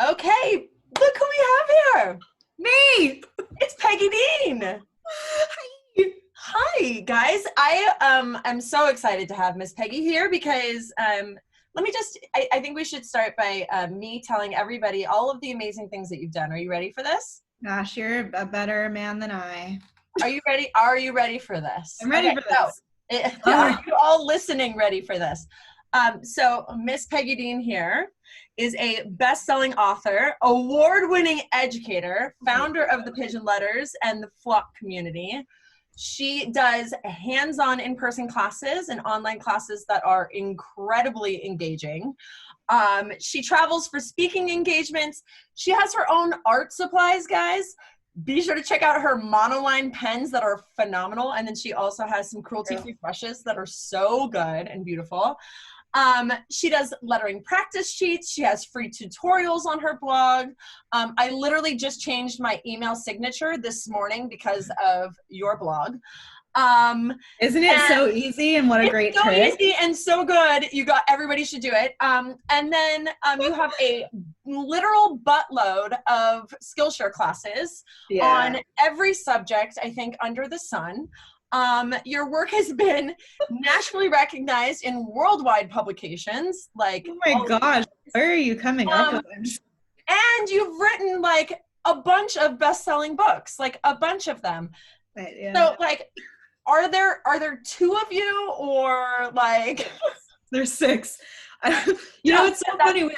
Okay, look who we have here. Me! It's Peggy Dean. Hi. Hi, guys. I am so excited to have Miss Peggy here because let me just, I think we should start by me telling everybody all of the amazing things that you've done. Are you ready for this? Gosh, you're a better man than I. Are you ready? Are you ready for this? I'm ready for this. Are you all listening ready for this? So Miss Peggy Dean here is a best-selling author, award-winning educator, founder of the Pigeon letters and the Flock community. She does hands-on in-person classes and online classes that are incredibly engaging. She travels for speaking engagements. She has her own art supplies, guys. Be sure to check out her monoline pens that are phenomenal. And then she also has some cruelty-free brushes that are so good and beautiful. She does lettering practice sheets. She has free tutorials on her blog. I literally just changed my email signature this morning because of your blog. Isn't it so easy, and what a great trick? So easy and so good. Everybody should do it. And then you have a literal buttload of Skillshare classes on every subject, I think, under the sun. Your work has been nationally recognized in worldwide publications. Like, oh my gosh, where are you coming up with? And you've written like a bunch of best-selling books, like a bunch of them. So like, are there two of you, or like there's six? You know, it's so funny.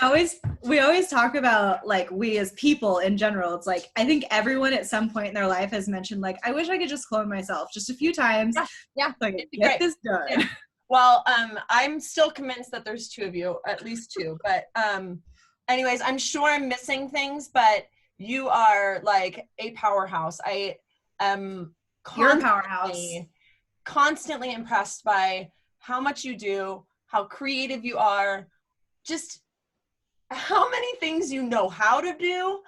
We always talk about like we as people in general. It's like I think everyone at some point in their life has mentioned like I wish I could just clone myself just a few times. Yeah, so I can get this done. Yeah. Well, I'm still convinced that there's two of you, at least two. But anyways, I'm sure I'm missing things, but you are like a powerhouse. I am constantly impressed by how much you do, how creative you are, just how many things you know how to do,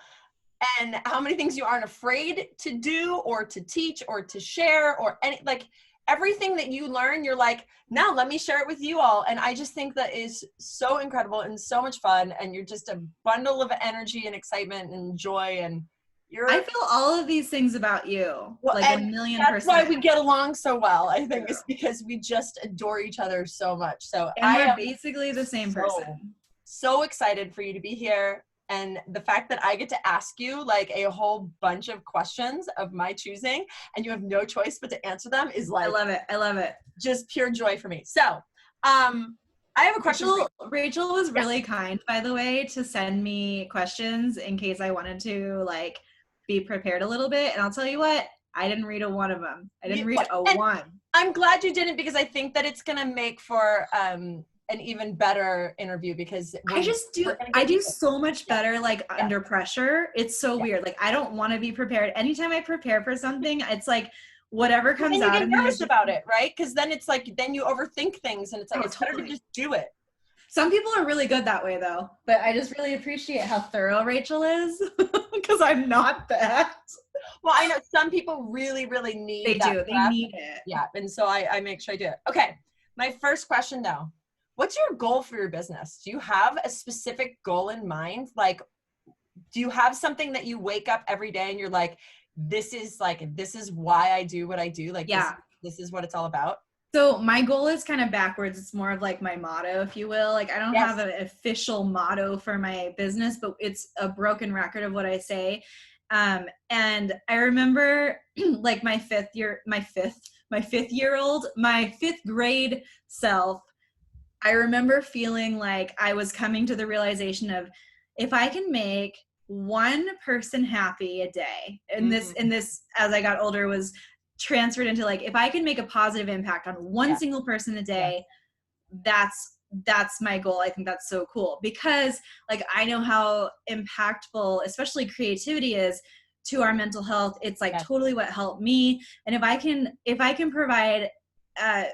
and how many things you aren't afraid to do or to teach or to share, or any, like everything that you learn, you're like, now let me share it with you all. And I just think that is so incredible and so much fun. And you're just a bundle of energy and excitement and joy, and I feel all of these things about you, well, like 1,000,000%. That's why we get along so well. I think it's because we just adore each other so much. So and we're basically the same person. So excited for you to be here, and the fact that I get to ask you like a whole bunch of questions of my choosing, and you have no choice but to answer them is like, I love it. Just pure joy for me. So, I have a question. Rachel was really kind, by the way, to send me questions in case I wanted to like be prepared a little bit. And I'll tell you what, I didn't read a one of them. I didn't read a one. I'm glad you didn't, because I think that it's going to make for an even better interview, because I do so much better like under pressure. It's so weird. Like I don't want to be prepared. Anytime I prepare for something, it's like whatever comes out. And you get nervous about it, right? Because then it's like, then you overthink things, and it's like, it's better to just do it. Some people are really good that way though, but I just really appreciate how thorough Rachel is, because I'm not that. Well, I know some people really, really need They need it. Yeah, and so I make sure I do it. Okay, my first question though, what's your goal for your business? Do you have a specific goal in mind? Like, do you have something that you wake up every day and you're like, this is why I do what I do? Like, this is what it's all about. So my goal is kind of backwards. It's more of like my motto, if you will. Like I don't have an official motto for my business, but it's a broken record of what I say. And I remember like my fifth grade self, I remember feeling like I was coming to the realization of, if I can make one person happy a day, and this as I got older was transferred into like, if I can make a positive impact on one single person a day, that's my goal. I think that's so cool, because like I know how impactful especially creativity is to our mental health. It's like totally what helped me. And if I can provide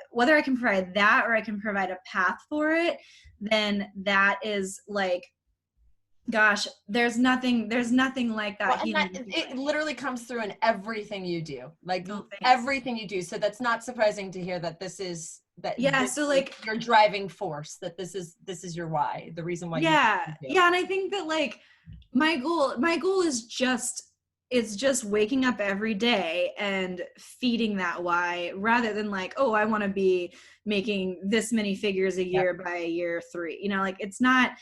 whether I can provide that or I can provide a path for it, then that is like, gosh, there's nothing like that. Well, it literally comes through in everything you do, like everything you do. So that's not surprising to hear that this is so like your driving force, that this is your why, the reason why. And I think that like My goal is just, it's just waking up every day and feeding that why, rather than like, oh, I want to be making this many figures a year by year 3. You know, like it's not,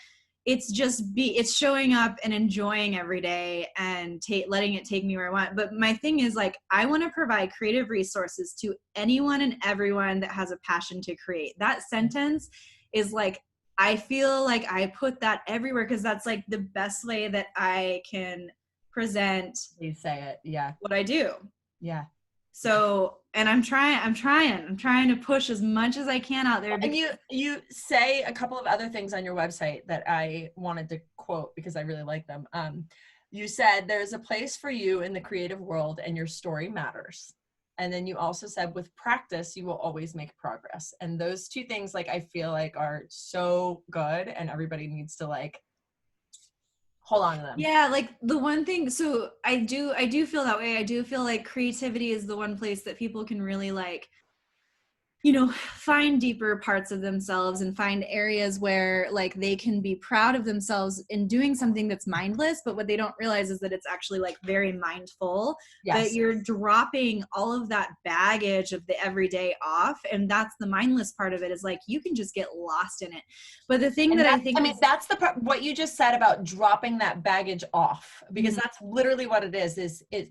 it's just it's showing up and enjoying every day and letting it take me where I want. But my thing is like, I want to provide creative resources to anyone and everyone that has a passion to create. That sentence is like, I feel like I put that everywhere because that's like the best way that I can present. You say it. Yeah. What I do. Yeah. So, and I'm trying to push as much as I can out there. And you say a couple of other things on your website that I wanted to quote because I really like them. You said there's a place for you in the creative world and your story matters. And then you also said with practice, you will always make progress. And those two things, like, I feel like are so good and everybody needs to like hold on to them. Yeah, like the one thing, so I do feel that way. I do feel like creativity is the one place that people can really like, you know, find deeper parts of themselves and find areas where like they can be proud of themselves in doing something that's mindless, but what they don't realize is that it's actually like very mindful. Yes. But you're dropping all of that baggage of the everyday off, and that's the mindless part of it, is like you can just get lost in it. But the thing that I think, that's the part, what you just said about dropping that baggage off, because that's literally what it is it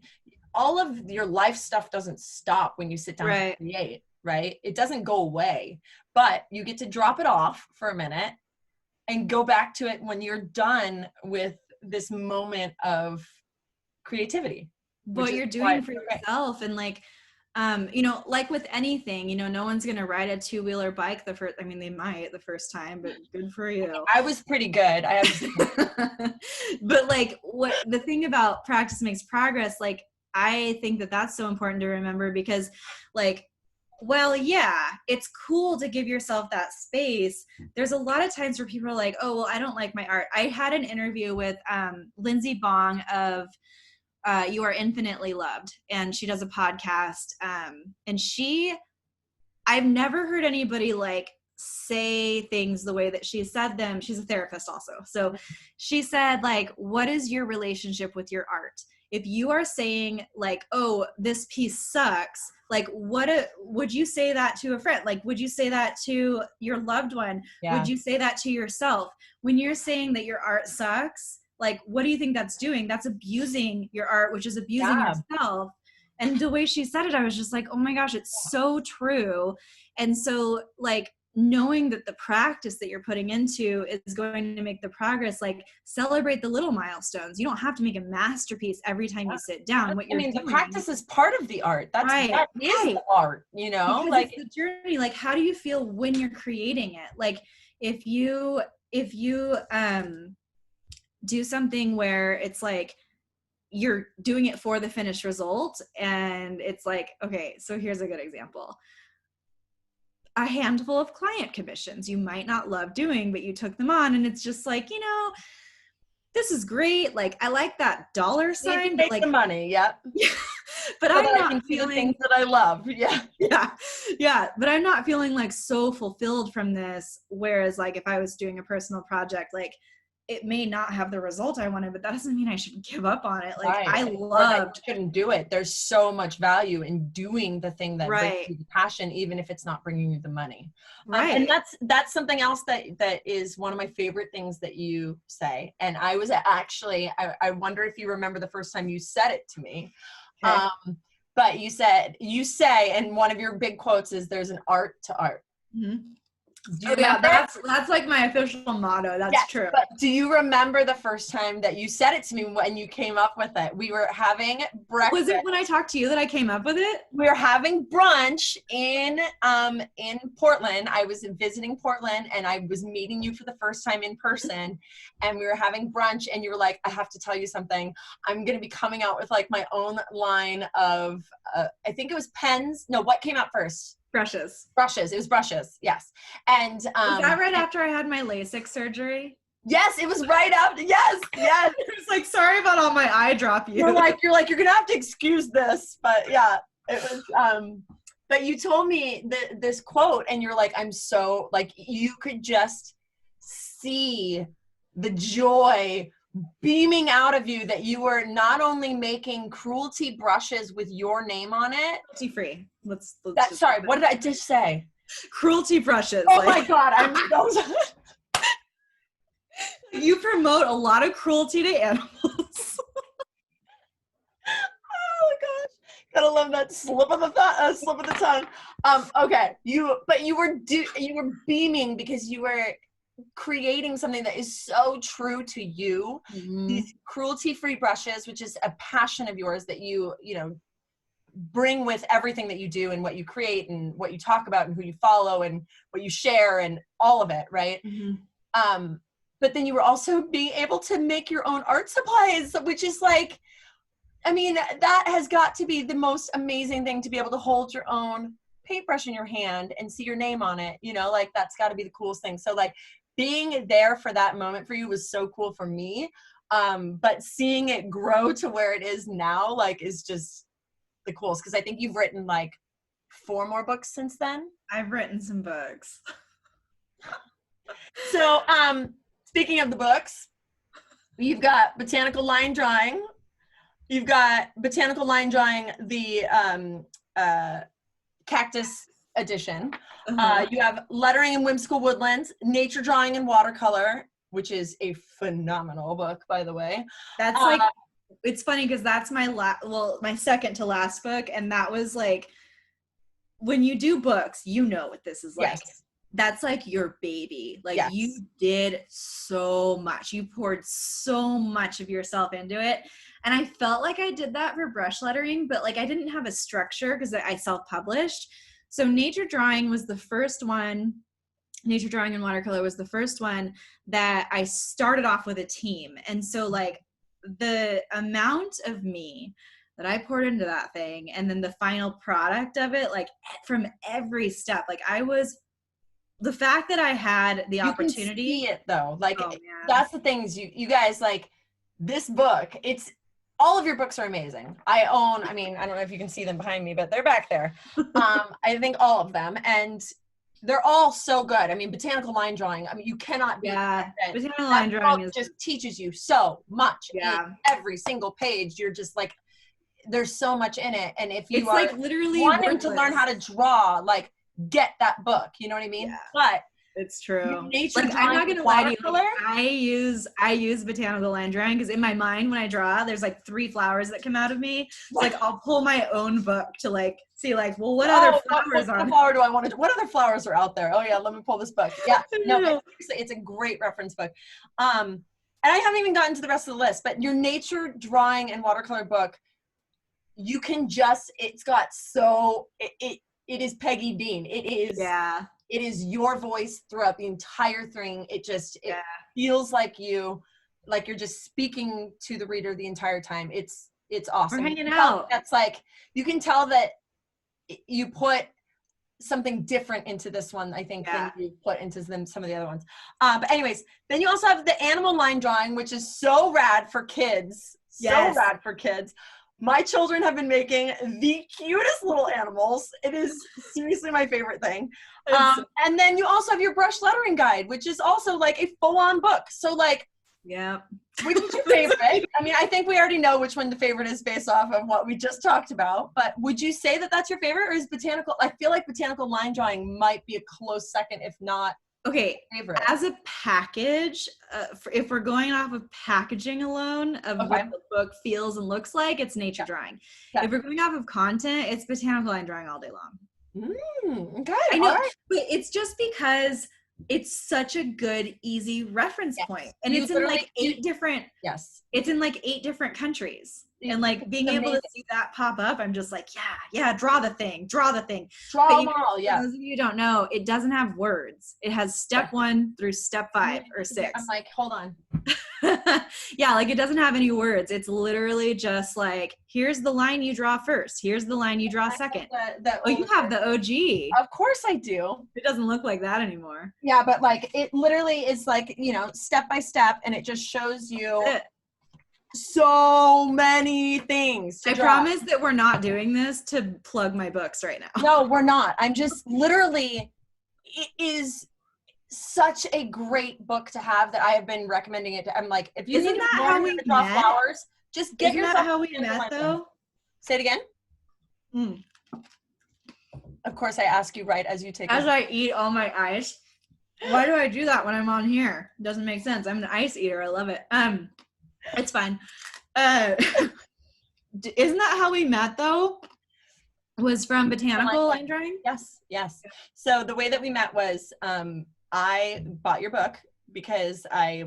all of your life stuff doesn't stop when you sit down to create. Right? It doesn't go away, but you get to drop it off for a minute and go back to it when you're done with this moment of creativity. What you're doing for yourself. And like, you know, like with anything, you know, no one's going to ride a 2-wheeler bike I mean, they might the first time, but good for you. I was pretty good. But like what the thing about practice makes progress, like, I think that that's so important to remember because like, well, yeah, it's cool to give yourself that space. There's a lot of times where people are like, oh, well, I don't like my art. I had an interview with Lindsay Bong of You Are Infinitely Loved, and she does a podcast. And I've never heard anybody like say things the way that she said them. She's a therapist also. So she said, like, what is your relationship with your art? If you are saying like, oh, this piece sucks, like would you say that to a friend? Like, would you say that to your loved one? Yeah. Would you say that to yourself? When you're saying that your art sucks, like, what do you think that's doing? That's abusing your art, which is abusing yourself. And the way she said it, I was just like, oh my gosh, it's so true. And so like, knowing that the practice that you're putting into is going to make the progress, like celebrate the little milestones. You don't have to make a masterpiece every time you sit down. The practice is part of the art. That is the art, you know, because like it's the journey. Like, how do you feel when you're creating it? Like if you do something where it's like, you're doing it for the finished result. And it's like, okay, so here's a good example. A handful of client commissions you might not love doing, but you took them on, and it's just like, you know, this is great. Like, I like that dollar sign, but like the money, but I'm not feeling the things that I love. Yeah. But I'm not feeling like so fulfilled from this. Whereas, like, if I was doing a personal project, like, it may not have the result I wanted, but that doesn't mean I should give up on it. Like, I shouldn't do it. There's so much value in doing the thing that brings you the passion, even if it's not bringing you the money. And that's something else that is one of my favorite things that you say. And I was actually, I wonder if you remember the first time you said it to me. Okay. But you say, and one of your big quotes is, there's an art to art. Mm-hmm. That's like my official motto. That's true. But do you remember the first time that you said it to me when you came up with it? We were having breakfast. Was it when I talked to you that I came up with it? We were having brunch in Portland. I was visiting Portland, and I was meeting you for the first time in person, and we were having brunch, and you were like, I have to tell you something. I'm going to be coming out with like my own line of, I think it was pens. No, what came out first? Brushes. It was brushes. Yes. And was that right after I had my LASIK surgery? Yes, it was right after. Yes. It was like, sorry about all my eye drop. You're gonna have to excuse this, but yeah, it was. But you told me this quote, and you're like, I'm so like, you could just see the joy beaming out of you that you were not only making cruelty brushes with your name on it. Cruelty free. Sorry, what did I just say? Cruelty brushes. Oh my God, I'm so sorry. You promote a lot of cruelty to animals. Oh my gosh, gotta love that slip of the tongue. Okay, you were beaming because you were creating something that is so true to you. These cruelty-free brushes, which is a passion of yours that you bring with everything that you do and what you create and what you talk about and who you follow and what you share and all of it, right? But then you were also being able to make your own art supplies, which is like, I mean, that has got to be the most amazing thing, to be able to hold your own paintbrush in your hand and see your name on it, like that's got to be the coolest thing. So like being there for that moment for you was so cool for me. But seeing it grow to where it is now, like, is just the coolest. Cause I think you've written like 4 more books since then. I've written some books. So, speaking of the books, you've got Botanical Line Drawing. You've got Botanical Line Drawing, the Cactus edition. You have Lettering in Whimsical Woodlands, Nature Drawing in Watercolor, which is a phenomenal book, by the way. That's like, it's funny because that's my my second to last book, and that was like, when you do books, what this is like. Yes. That's like your baby. Like, yes. You did so much. You poured so much of yourself into it. And I felt like I did that for brush lettering, but like I didn't have a structure because I self-published. So Nature Drawing was the first one. Nature Drawing in Watercolor was the first one that I started off with a team. And so like the amount of me that I poured into that thing, and then the final product of it, like from every step, like the fact that I had the opportunity. You can see it though. Like, that's the things you guys, like, this book, all of your books are amazing. I don't know if you can see them behind me, but they're back there. I think all of them, and they're all so good. I mean, Botanical Line Drawing, you cannot be. Botanical Line Drawing just teaches you so much. In every single page, you're just like, there's so much in it. And if you are like literally wanting to learn how to draw, like, get that book, you know what I mean? Yeah. But it's true. Like, I'm not gonna lie to you. Like, I use Botanical Line Drawing because in my mind when I draw, there's like 3 flowers that come out of me. So like I'll pull my own book to like see like, well, what other flowers what flower do I want to? What other flowers are out there? Oh yeah, let me pull this book. Yeah, no, it's a great reference book. And I haven't even gotten to the rest of the list, but your Nature Drawing and Watercolor book, you can just, it's got so it is Peggy Dean. It is your voice throughout the entire thing. It feels like you're just speaking to the reader the entire time. It's awesome. We're hanging out. That's like, you can tell that you put something different into this one, I think, than you put into some of the other ones. But anyways, then you also have the Animal Line Drawing, which is so rad for kids. Rad for kids. My children have been making the cutest little animals. It is seriously my favorite thing. And then you also have your brush lettering guide, which is also like a full-on book. So like, which is your favorite? I mean, I think we already know which one the favorite is based off of what we just talked about. But would you say that that's your favorite, or is Botanical? I feel like Botanical Line Drawing might be a close second, if not. Okay, favorite. As a package, if we're going off of packaging alone of what the book feels and looks like, it's Nature Drawing. If we're going off of content, it's Botanical Line Drawing all day long. Okay, I know, but it's just because it's such a good, easy reference point. And it's in like 8 different, it's in like 8 different countries. And like being able to see that pop up, I'm just like, draw the thing. Draw them all, For those of you who don't know, it doesn't have words. It has step 1 through step 5 or 6. I'm like, hold on. Like it doesn't have any words. It's literally just like, here's the line you draw first. Here's the line you draw second. You have the OG. Of course I do. It doesn't look like that anymore. Yeah, but like it literally is like, step by step, and it just shows you so many things to I promise that we're not doing this to plug my books right now. No, we're not. I'm just literally, it is such a great book to have that I have been recommending it to. I'm like, if you Isn't need that to how learn we how to draw met? flowers, just get Isn't yourself. that how we met, though? Say it again. Mm. Of course, I ask you right as you take. As I eat all my ice. Why do I do that when I'm on here? Doesn't make sense. I'm an ice eater. I love it. It's fine. Isn't that how we met, though? Was from botanical line drawing? Yes, yes. So the way that we met was I bought your book because I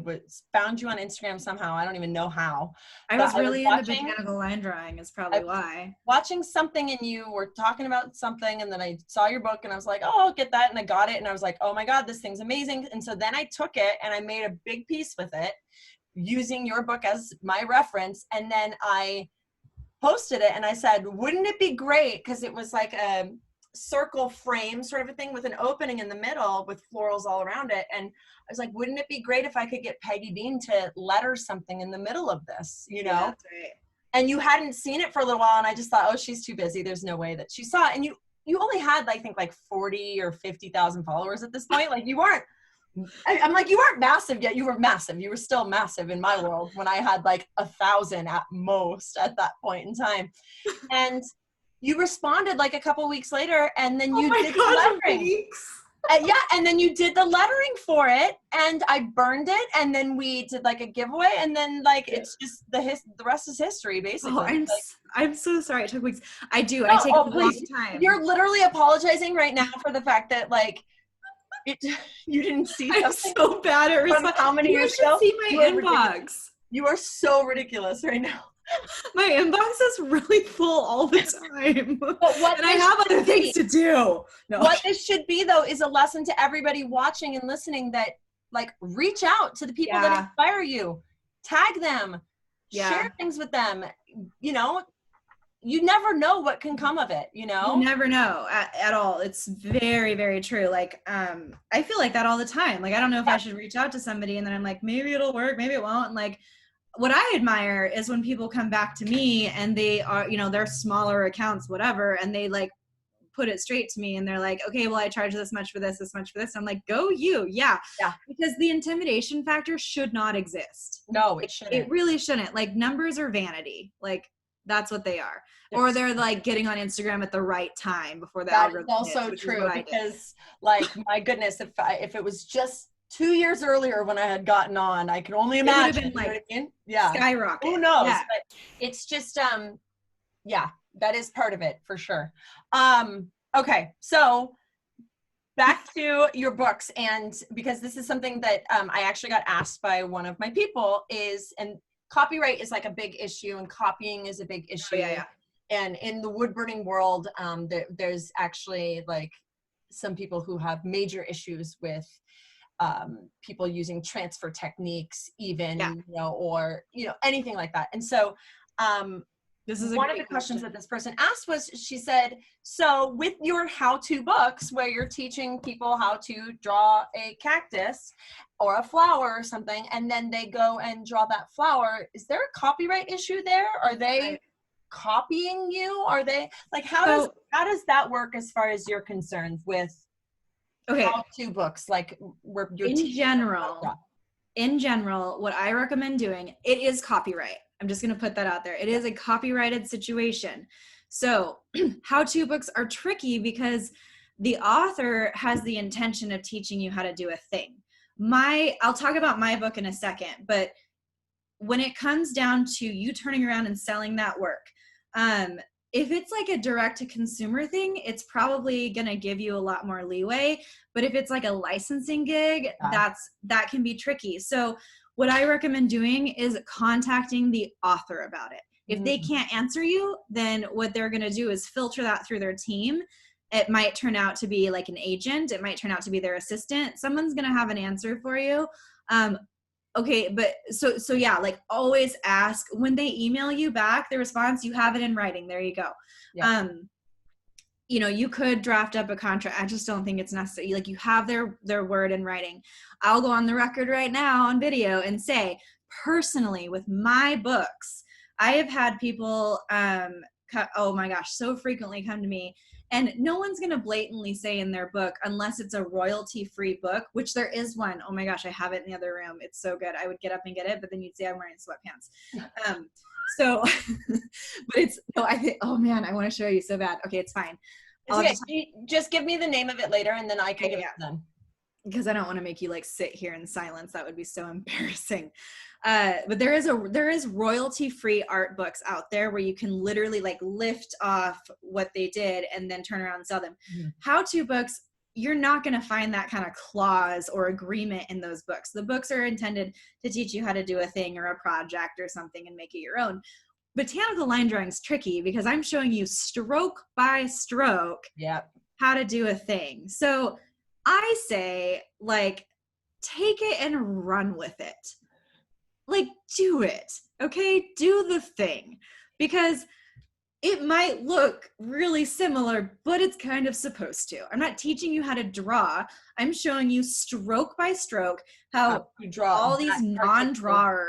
found you on Instagram somehow. I don't even know how. I was really into botanical line drawing is probably why. Watching something and you were talking about something, and then I saw your book and I was like, oh, I'll get that. And I got it and I was like, oh my God, this thing's amazing. And so then I took it and I made a big piece with it using your book as my reference. And then I posted it and I said, wouldn't it be great? Because it was like a circle frame sort of a thing with an opening in the middle with florals all around it. And I was like, wouldn't it be great if I could get Peggy Dean to letter something in the middle of this, you know? Yeah, that's right. And you hadn't seen it for a little while, and I just thought, oh, she's too busy. There's no way that she saw it. And you only had, I think, like 40 or 50,000 followers at this point. Like, you weren't, I'm like, you weren't massive yet. You were massive. You were still massive in my world when I had like 1,000 at most at that point in time. And you responded like a couple weeks later, and then you did the lettering. Yeah, and then you did the lettering for it, and I burned it, and then we did like a giveaway, and then like it's just the rest is history, basically. Oh, I'm so sorry it took weeks. I take a long time. You're literally apologizing right now for the fact that like you didn't see something. I'm so bad at responding. How many years ago? See my inbox. You are so ridiculous right now. My inbox is really full all the time. And I have other things to do. No. What this should be, though, is a lesson to everybody watching and listening that, like, reach out to the people that inspire you. Tag them. Share things with them. You know, you never know what can come of it, you know? You never know at all. It's very, very true. Like, I feel like that all the time. Like, I don't know if I should reach out to somebody, and then I'm like, maybe it'll work, maybe it won't. And like, what I admire is when people come back to me and they are, you know, they're smaller accounts, whatever, and they like put it straight to me and they're like, okay, well, I charge this much for this much for this. I'm like, go you. Yeah. Because the intimidation factor should not exist. No, it shouldn't. It really shouldn't. Like, numbers are vanity. Like, that's what they are. Yes. Or they're like getting on Instagram at the right time before the algorithm. That's also true, because like, my goodness, if it was just 2 years earlier when I had gotten on, I could only imagine. It would have been like, yeah, skyrocket. Who knows? Yeah. But it's just, that is part of it for sure. Okay, so back to your books, and because this is something that I actually got asked by one of my people and copyright is like a big issue, and copying is a big issue. Yeah. And in the wood burning world, there's actually like some people who have major issues with people using transfer techniques, even, you know, or, you know, anything like that. And so this is one of the questions that this person asked was, she said, so with your how-to books where you're teaching people how to draw a cactus or a flower or something, and then they go and draw that flower, is there a copyright issue there? Are they copying you? Are they like, how does that work as far as you're concerned with how-to books, like where you're in general, what I recommend doing, it is copyright. I'm just going to put that out there. It is a copyrighted situation. So how-to books are tricky because the author has the intention of teaching you how to do a thing. I'll talk about my book in a second, but when it comes down to you turning around and selling that work, if it's like a direct to consumer thing, it's probably going to give you a lot more leeway. But if it's like a licensing gig, that can be tricky. So what I recommend doing is contacting the author about it. If they can't answer you, then what they're going to do is filter that through their team. It might turn out to be like an agent. It might turn out to be their assistant. Someone's going to have an answer for you. Okay, but so yeah, like, always ask when they email you back the response, you have it in writing. There you go. Yeah. You know, you could draft up a contract. I just don't think it's necessary. Like, you have their word in writing. I'll go on the record right now on video and say, personally, with my books, I have had people, oh my gosh, so frequently come to me And no one's going to blatantly say in their book, unless it's a royalty-free book, which there is one. Oh my gosh, I have it in the other room. It's so good. I would get up and get it, but then you'd say I'm wearing sweatpants. So, but it's, no, I think, oh man, I want to show you so bad. Okay, it's fine. It's okay. Just give me the name of it later and then I can give it to them. Because I don't want to make you like sit here in silence. That would be so embarrassing. But there is royalty-free art books out there where you can literally like lift off what they did and then turn around and sell them. Mm-hmm. How-to books, you're not going to find that kind of clause or agreement in those books. The books are intended to teach you how to do a thing or a project or something and make it your own. Botanical line drawing is tricky because I'm showing you stroke by stroke how to do a thing. So I say, like, take it and run with it. Like, do it, okay? Do the thing. Because it might look really similar, but it's kind of supposed to. I'm not teaching you how to draw. I'm showing you stroke by stroke how you draw all these non-drawers,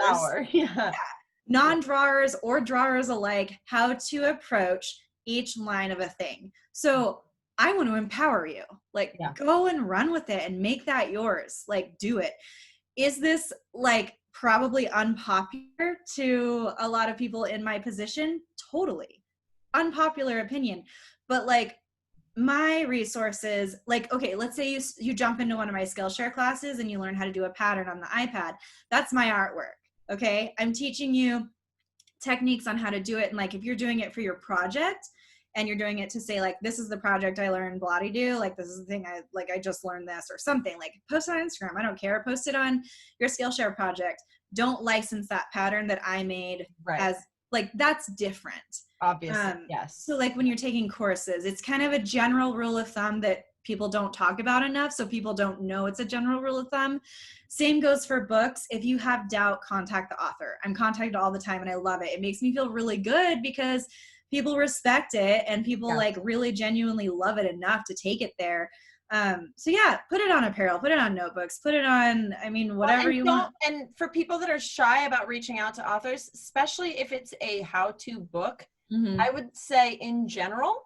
non-drawers or drawers alike, how to approach each line of a thing. So I want to empower you. Like, go and run with it and make that yours. Like, do it. Is this like probably unpopular to a lot of people in my position? Totally. Unpopular opinion. But like my resources, like, okay, let's say you jump into one of my Skillshare classes and you learn how to do a pattern on the iPad. That's my artwork. Okay. I'm teaching you techniques on how to do it. And like, if you're doing it for your project, and you're doing it to say like, this is the project I learned blah-de-do, like this is the thing I just learned this or something, like post it on Instagram. I don't care. Post it on your Skillshare project. Don't license that pattern that I made as like, that's different. Obviously, yes. So like when you're taking courses, it's kind of a general rule of thumb that people don't talk about enough. So people don't know it's a general rule of thumb. Same goes for books. If you have doubt, contact the author. I'm contacted all the time and I love it. It makes me feel really good because people respect it and people like really genuinely love it enough to take it there. So yeah, put it on apparel, put it on notebooks, put it on, I mean, whatever you want. And for people that are shy about reaching out to authors, especially if it's a how-to book, I would say in general,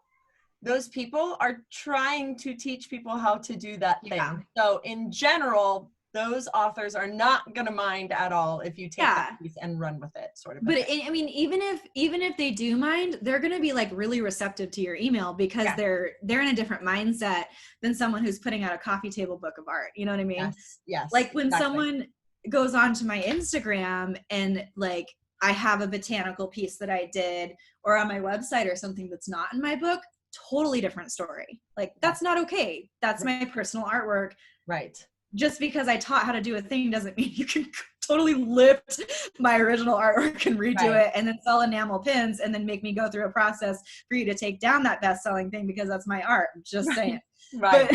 those people are trying to teach people how to do that thing. So in general, those authors are not going to mind at all if you take that piece and run with it, sort of. But I mean, even if they do mind, they're going to be like really receptive to your email because they're in a different mindset than someone who's putting out a coffee table book of art. You know what I mean? Yes. Like when someone goes on to my Instagram and like I have a botanical piece that I did or on my website or something that's not in my book, totally different story. Like that's not okay. That's my personal artwork. Right. Just because I taught how to do a thing doesn't mean you can totally lift my original artwork and redo it and then sell enamel pins and then make me go through a process for you to take down that best-selling thing because that's my art. I'm just saying. Right.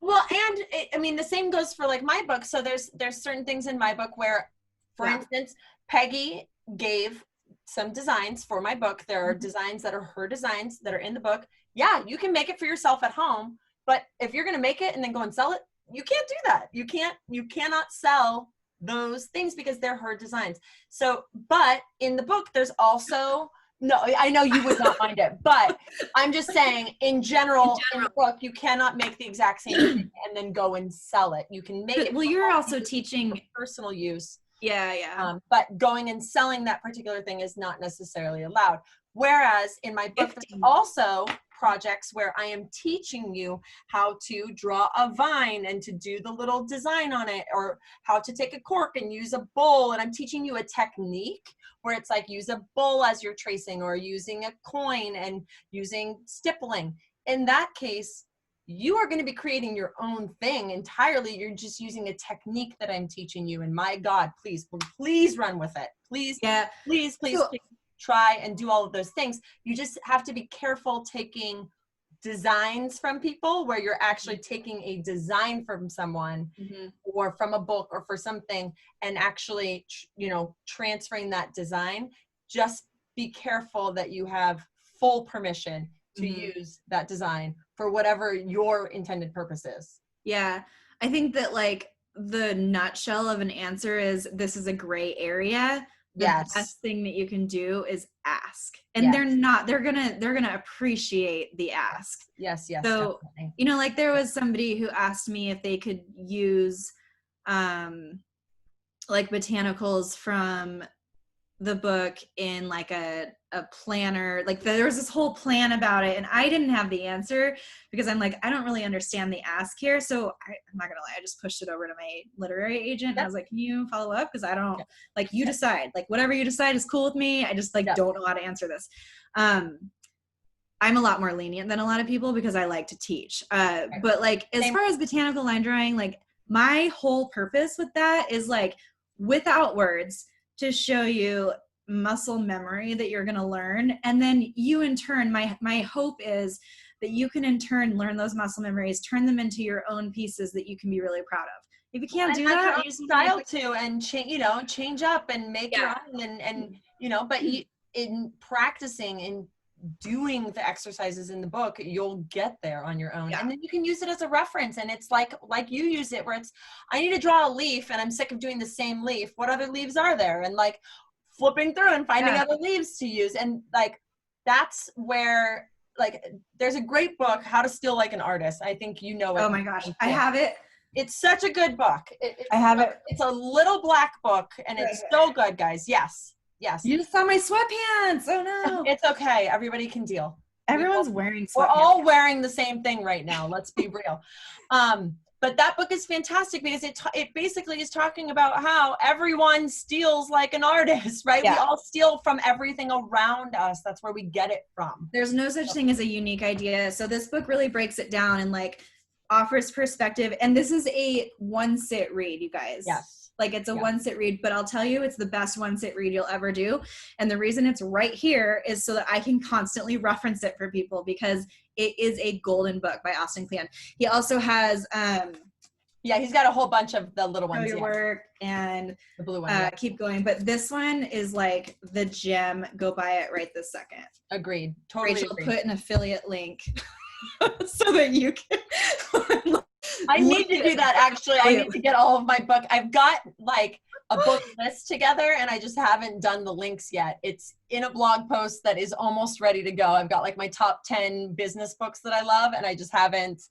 Well, and I mean, the same goes for like my book. So there's certain things in my book where, for instance, Peggy gave some designs for my book. There are designs that are her designs that are in the book. Yeah, you can make it for yourself at home, but if you're going to make it and then go and sell it, you can't do that. You cannot sell those things because they're her designs. So, but in the book, there's also, no, I know you would not mind it, but I'm just saying in general, in the book, you cannot make the exact same thing and then go and sell it. You can make it. Well, you're also teaching personal use. Yeah. But going and selling that particular thing is not necessarily allowed. Whereas in my book, there's also projects where I am teaching you how to draw a vine and to do the little design on it, or how to take a cork and use a bowl. And I'm teaching you a technique where it's like use a bowl as you're tracing, or using a coin and using stippling. In that case, you are going to be creating your own thing entirely. You're just using a technique that I'm teaching you. And my God, please run with it. Please, please try and do all of those things. You just have to be careful taking designs from people where you're actually taking a design from someone or from a book or for something and actually, transferring that design. Just be careful that you have full permission to use that design for whatever your intended purpose is. Yeah. I think that like the nutshell of an answer is this is a gray area, the Yes. best thing that you can do is ask. And Yes. they're gonna appreciate the ask. Yes, So, definitely. you know, like there was somebody who asked me if they could use like botanicals from the book in like a planner. Like there was this whole plan about it, and I didn't have the answer because I'm like, I don't really understand the ask here. So I'm not gonna lie, I just pushed it over to my literary agent. And I was like, can you follow up? Because I don't like, you decide, like whatever you decide is cool with me. I just like don't know how to answer this. I'm a lot more lenient than a lot of people because I like to teach. But like, as far as botanical line drawing, like my whole purpose with that is like, without words, to show you muscle memory that you're going to learn. And then you in turn, my hope is that you can in turn learn those muscle memories, turn them into your own pieces that you can be really proud of. If you can't do that, use style too, and change up and make your own, and but in practicing and doing the exercises in the book, you'll get there on your own. And then you can use it as a reference, and it's like you use it where it's, I need to draw a leaf and I'm sick of doing the same leaf. What other leaves are there? And like flipping through and finding other leaves to use. And like that's where, like, there's a great book, How to Steal Like an Artist. I think you know it. Oh my gosh, I have it. It's such a good book. I have it. It's a little black book, and it's so good, guys. Yes. You just saw my sweatpants. Oh no. It's okay. Everybody can deal. Everyone's wearing sweatpants. We're all wearing the same thing right now. Let's be real. But that book is fantastic because it basically is talking about how everyone steals like an artist, right? We all steal from everything around us. That's where we get it from. There's no such thing as a unique idea. So this book really breaks it down and like offers perspective. And this is a one sit read, you guys. Yes. Like it's a one sit read, but I'll tell you, it's the best one sit read you'll ever do. And the reason it's right here is so that I can constantly reference it for people, because it is a golden book by Austin Kleon. He also has, he's got a whole bunch of the little ones. Show Your Work and the blue one. Keep Going. But this one is like the gem. Go buy it right this second. Agreed. Totally. Rachel, put an affiliate link so that you can. I need to do that, actually. I need to get all of my book. I've got like a book list together, and I just haven't done the links yet. It's in a blog post that is almost ready to go. I've got like my top 10 business books that I love, and I just haven't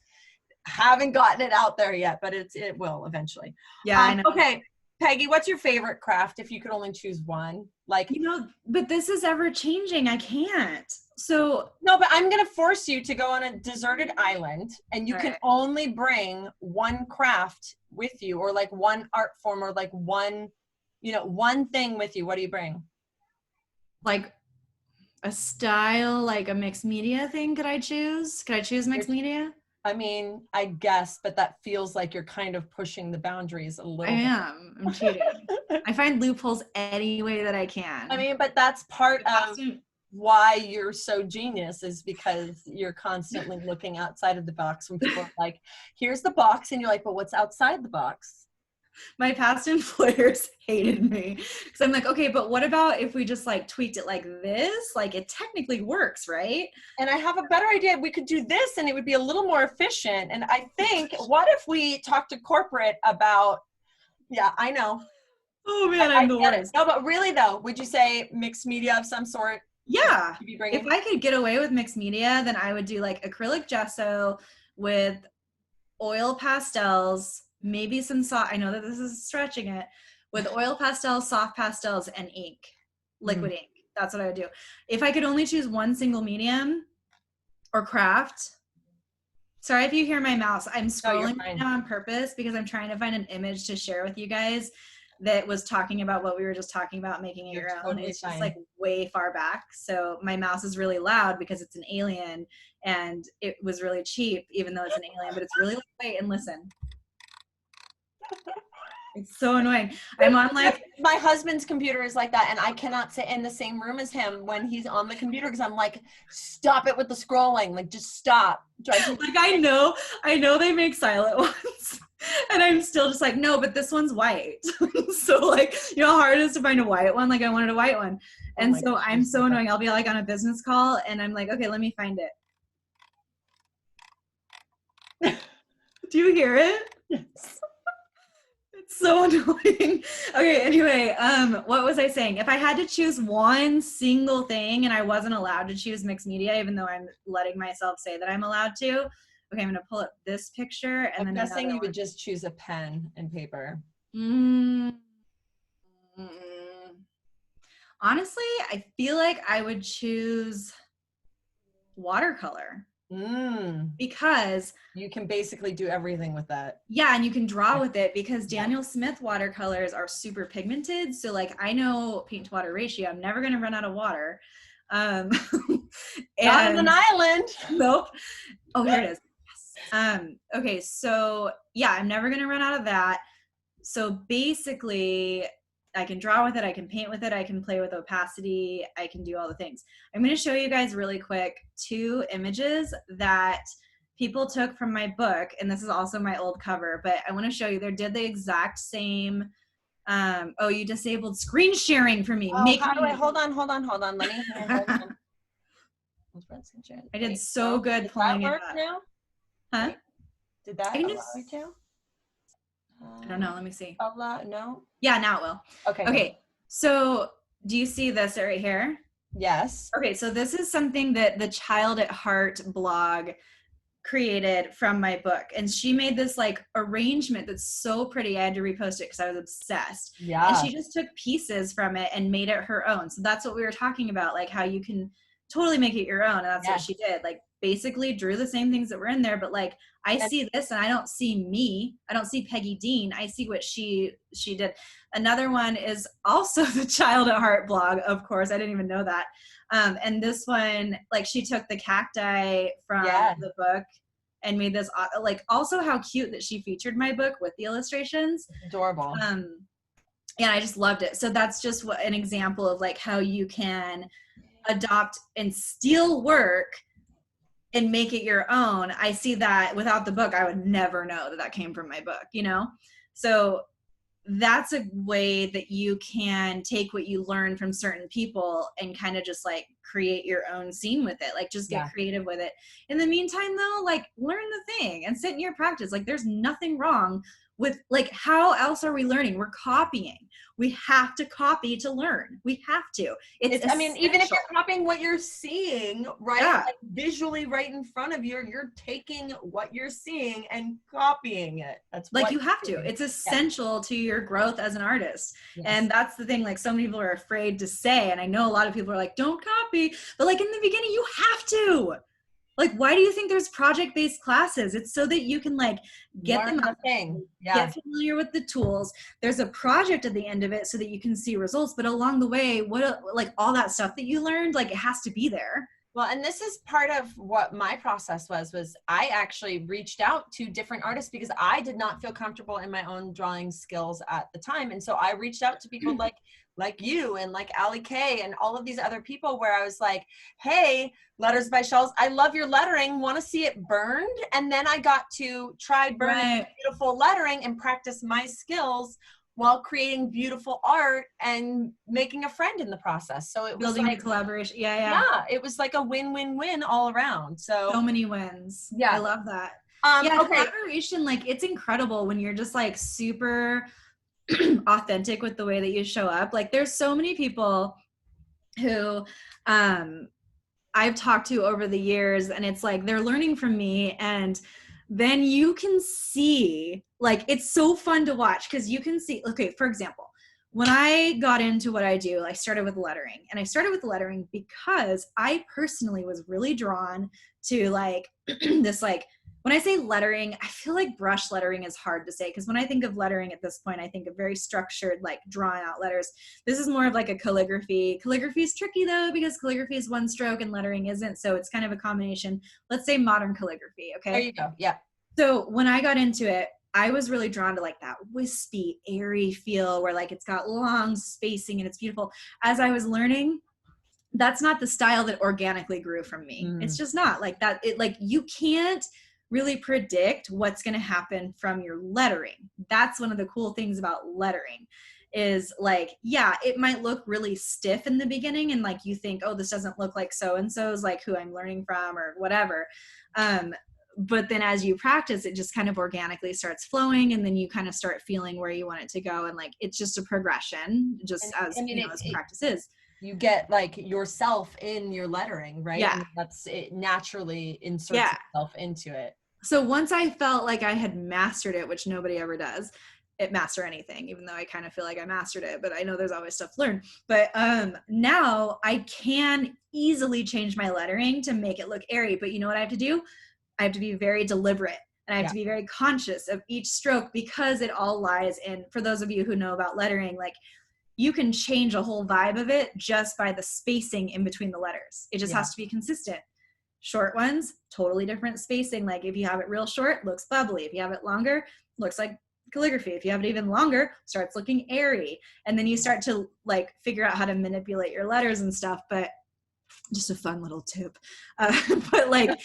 gotten it out there yet, but it will eventually. Yeah, I know. Okay, Peggy, what's your favorite craft if you could only choose one? Like, but this is ever changing. I can't. So no, but I'm gonna force you to go on a deserted island, and you can only bring one craft with you, or like one art form, or like one thing with you. What do you bring? Like a style, like a mixed media thing. Could I choose mixed media? I mean, I guess, but that feels like you're kind of pushing the boundaries a little bit. I'm cheating. I find loopholes any way that I can. I mean, but that's part of why you're so genius, is because you're constantly looking outside of the box when people are like, here's the box, and you're like, but what's outside the box? My past employers hated me because I'm like, okay, but what about if we just like tweaked it like this? Like it technically works, right? And I have a better idea. We could do this and it would be a little more efficient. And I think, what if we talk to corporate about, I know. Oh man, I'm the worst. No, but really though, would you say mixed media of some sort? Yeah. If I could get away with mixed media, then I would do like acrylic gesso with oil pastels, maybe some soft, I know that this is stretching it, with oil pastels, soft pastels, and ink, liquid ink. That's what I would do. If I could only choose one single medium or craft. Sorry if you hear my mouse. I'm scrolling right now on purpose because I'm trying to find an image to share with you guys that was talking about what we were just talking about, making it your own. Totally it's just like way far back. So my mouse is really loud because it's an alien, and it was really cheap, even though it's an alien, but it's really lightweight. And listen, it's so annoying. I'm on like, my husband's computer is like that, and I cannot sit in the same room as him when he's on the computer because I'm like, stop it with the scrolling, like just stop. Like I know they make silent ones. And I'm still just like, no, but this one's white. So like, you know how hard it is to find a white one? Like I wanted a white one. And so I'm so annoying. I'll be like on a business call and I'm like, okay, let me find it. Do you hear it? Yes. So annoying. Okay, anyway, what was I saying? If I had to choose one single thing and I wasn't allowed to choose mixed media, even though I'm letting myself say that I'm allowed to, okay, I'm gonna pull up this picture and I'm then guessing you one. would just choose a pen and paper. Honestly, I feel like I would choose watercolor. Because you can basically do everything with that. Yeah, and you can draw with it because Daniel Smith watercolors are super pigmented. So like I know paint to water ratio, I'm never gonna run out of water. Not on an island. Nope. Oh, here it is. Yes. Okay, so yeah, I'm never gonna run out of that. So basically I can draw with it, I can paint with it, I can play with opacity, I can do all the things. I'm going to show you guys really quick 2 images that people took from my book, and this is also my old cover, but I want to show you, they did the exact same. Oh, you disabled screen sharing for me. Oh, how do I, hold on. Let me, hold on. I did so good pulling it up. Now? Huh? Did that allow you to? I don't know. Let me see. No? Yeah, now it will. Okay. Okay. So do you see this right here? Yes. Okay. So this is something that the Child at Heart blog created from my book. And she made this like arrangement that's so pretty. I had to repost it because I was obsessed. Yeah. And she just took pieces from it and made it her own. So that's what we were talking about, like how you can totally make it your own. And that's what she did. Like basically drew the same things that were in there, but like I see this and I don't see me. I don't see Peggy Dean. I see what she did. Another one is also the Child at Heart blog, of course. I didn't even know that. And this one, like she took the cacti from the book and made this, like also how cute that she featured my book with the illustrations. Adorable. Yeah, I just loved it. So that's just an example of like how you can adopt and steal work and make it your own. I see that without the book, I would never know that that came from my book, you know? So that's a way that you can take what you learn from certain people and kind of just like create your own scene with it. Like just get creative with it. In the meantime though, like learn the thing and sit in your practice. Like there's nothing wrong with, like, how else are we learning? We're copying. We have to copy to learn. We have to. It's I mean, even if you're copying what you're seeing, right? Yeah. Like visually right in front of you, you're taking what you're seeing and copying it. That's like you have to. It's essential to your growth as an artist. Yes. And that's the thing, like so many people are afraid to say, and I know a lot of people are like, don't copy, but like in the beginning you have to. Like, why do you think there's project-based classes? It's so that you can like get them out, get familiar with the tools. There's a project at the end of it so that you can see results. But along the way, like all that stuff that you learned, like it has to be there. Well, and this is part of what my process was I actually reached out to different artists because I did not feel comfortable in my own drawing skills at the time. And so I reached out to people like you and like Allie Kay and all of these other people where I was like, hey, Letters by Shells, I love your lettering, want to see it burned? And then I got to try burning beautiful lettering and practice my skills while creating beautiful art and making a friend in the process. So it was building like a collaboration. Yeah, it was like a win-win-win all around. So many wins. Yeah, I love that. Collaboration, like it's incredible when you're just like super authentic with the way that you show up. Like there's so many people who I've talked to over the years, and it's like they're learning from me, and then you can see, like, it's so fun to watch because you can see, okay, for example, when I got into what I do, I started with lettering, and I started with lettering because I personally was really drawn to like this, like, when I say lettering, I feel like brush lettering is hard to say because when I think of lettering at this point, I think of very structured, like drawn out letters. This is more of like a calligraphy. Calligraphy is tricky though because calligraphy is one stroke and lettering isn't. So it's kind of a combination. Let's say modern calligraphy. Okay. There you go. Yeah. So when I got into it, I was really drawn to like that wispy, airy feel where like it's got long spacing and it's beautiful. As I was learning, that's not the style that organically grew from me. It's just not like that. It like you can't really predict what's going to happen from your lettering. That's one of the cool things about lettering is like, yeah, it might look really stiff in the beginning and like you think, oh, this doesn't look like so-and-so's like who I'm learning from or whatever. but then as you practice, it just kind of organically starts flowing, and then you kind of start feeling where you want it to go. And like, it's just a progression, just as, as practice is. You get like yourself in your lettering, right? Yeah. And that's it, naturally inserts itself into it. So once I felt like I had mastered it, which nobody ever does, master anything, even though I kind of feel like I mastered it, but I know there's always stuff to learn. But now I can easily change my lettering to make it look airy. But you know what I have to do? I have to be very deliberate, and I have to be very conscious of each stroke, because it all lies in, for those of you who know about lettering, like, you can change a whole vibe of it just by the spacing in between the letters. It just has to be consistent. Short ones, totally different spacing. Like if you have it real short, looks bubbly. If you have it longer, looks like calligraphy. If you have it even longer, starts looking airy. And then you start to like figure out how to manipulate your letters and stuff. But just a fun little tip. But like,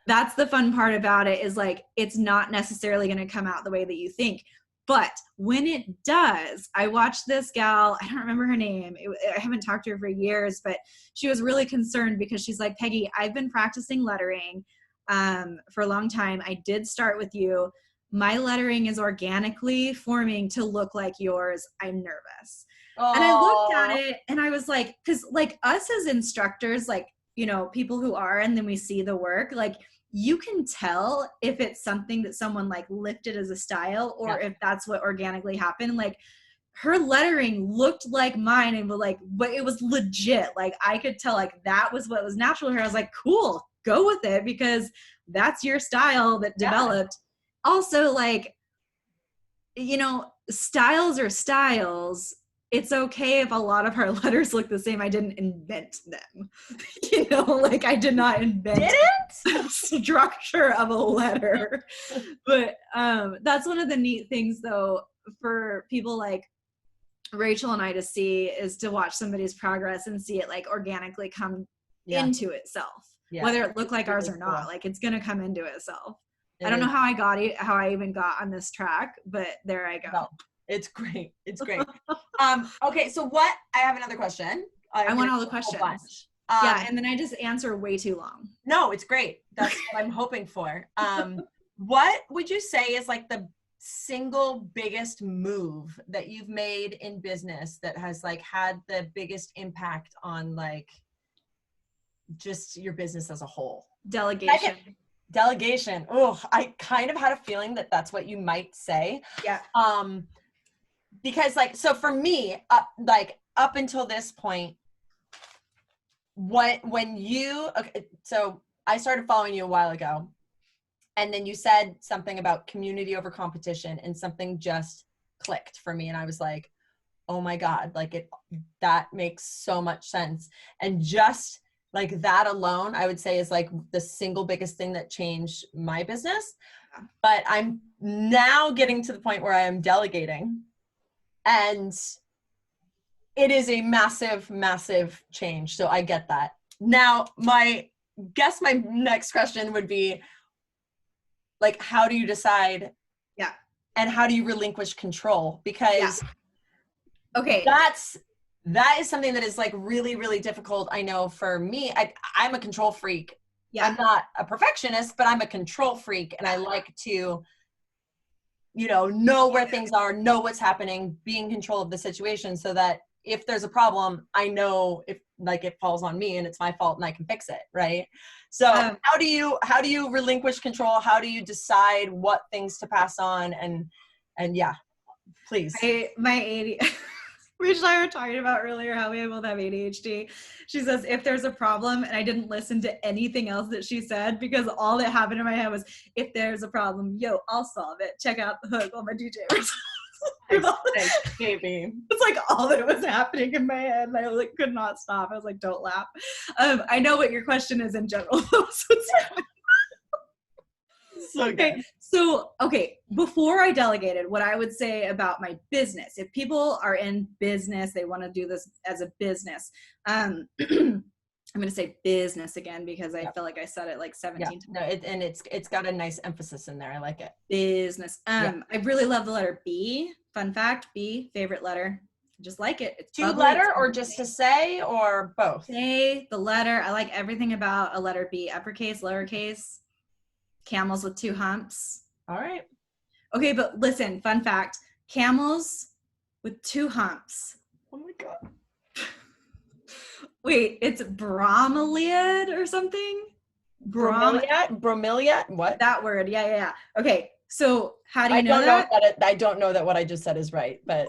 that's the fun part about it, is like, it's not necessarily going to come out the way that you think. But when it does, I watched this gal, I don't remember her name. I haven't talked to her for years, but she was really concerned because she's like, Peggy, I've been practicing lettering for a long time. I did start with you. My lettering is organically forming to look like yours. I'm nervous. Aww. And I looked at it and I was like, because like us as instructors, like, you know, people who are, and then we see the work, like, you can tell if it's something that someone like lifted as a style, or if that's what organically happened. Like her lettering looked like mine, and but it was legit. Like I could tell like that was what was natural to her. I was like, cool, go with it, because that's your style that developed. Also, like, you know, styles are styles. It's okay if a lot of our letters look the same. I didn't invent them. You know, like I did not invent the structure of a letter. But that's one of the neat things, though, for people like Rachel and I to see, is to watch somebody's progress and see it like organically come into itself. Whether it looked like ours or not, like it's going to come into itself. I don't know how I even got on this track, but there I go. No. It's great. It's great. Okay, so I have another question. I want all the questions. And then I just answer way too long. No, it's great. That's what I'm hoping for. What would you say is like the single biggest move that you've made in business that has like had the biggest impact on like just your business as a whole? Delegation. Oh, I kind of had a feeling that that's what you might say. Yeah. Because like, so for me, up until this point, so I started following you a while ago, and then you said something about community over competition, and something just clicked for me. And I was like, oh my God, like that makes so much sense. And just like that alone, I would say is like the single biggest thing that changed my business. But I'm now getting to the point where I am delegating. And it is a massive, massive change. So I get that. Now, my next question would be, like, how do you decide? Yeah. And how do you relinquish control? Because okay, that is something that is like really, really difficult. I know for me, I'm a control freak. Yeah. I'm not a perfectionist, but I'm a control freak. And I like to, you know where things are, know what's happening, be in control of the situation, so that if there's a problem, I know if like it falls on me and it's my fault and I can fix it. Right. So how do you relinquish control? How do you decide what things to pass on? And yeah, please. My Rachel and I were talking about earlier how we both have ADHD. She says, if there's a problem, and I didn't listen to anything else that she said, because all that happened in my head was, if there's a problem, I'll solve it. Check out the hook on my DJ. It's like all that was happening in my head, and I like could not stop. I was like, don't laugh. I know what your question is in general. So before I delegated, what I would say about my business, if people are in business, they want to do this as a business. I'm going to say business again, because I feel like I said it like 17 times. No, it's got a nice emphasis in there. I like it. Business. I really love the letter B. Fun fact, B, favorite letter. I just like it. It's to letter, or just to say, or both? Say the letter. I like everything about a letter B. Uppercase, lowercase. camels with 2 humps. All right. Okay, but listen, fun fact, camels with 2 humps. Oh my God. Wait, it's bromeliad or something? Bromeliad? What? That word. Yeah. Okay. So how do you I know don't know that? I don't know that what I just said is right, but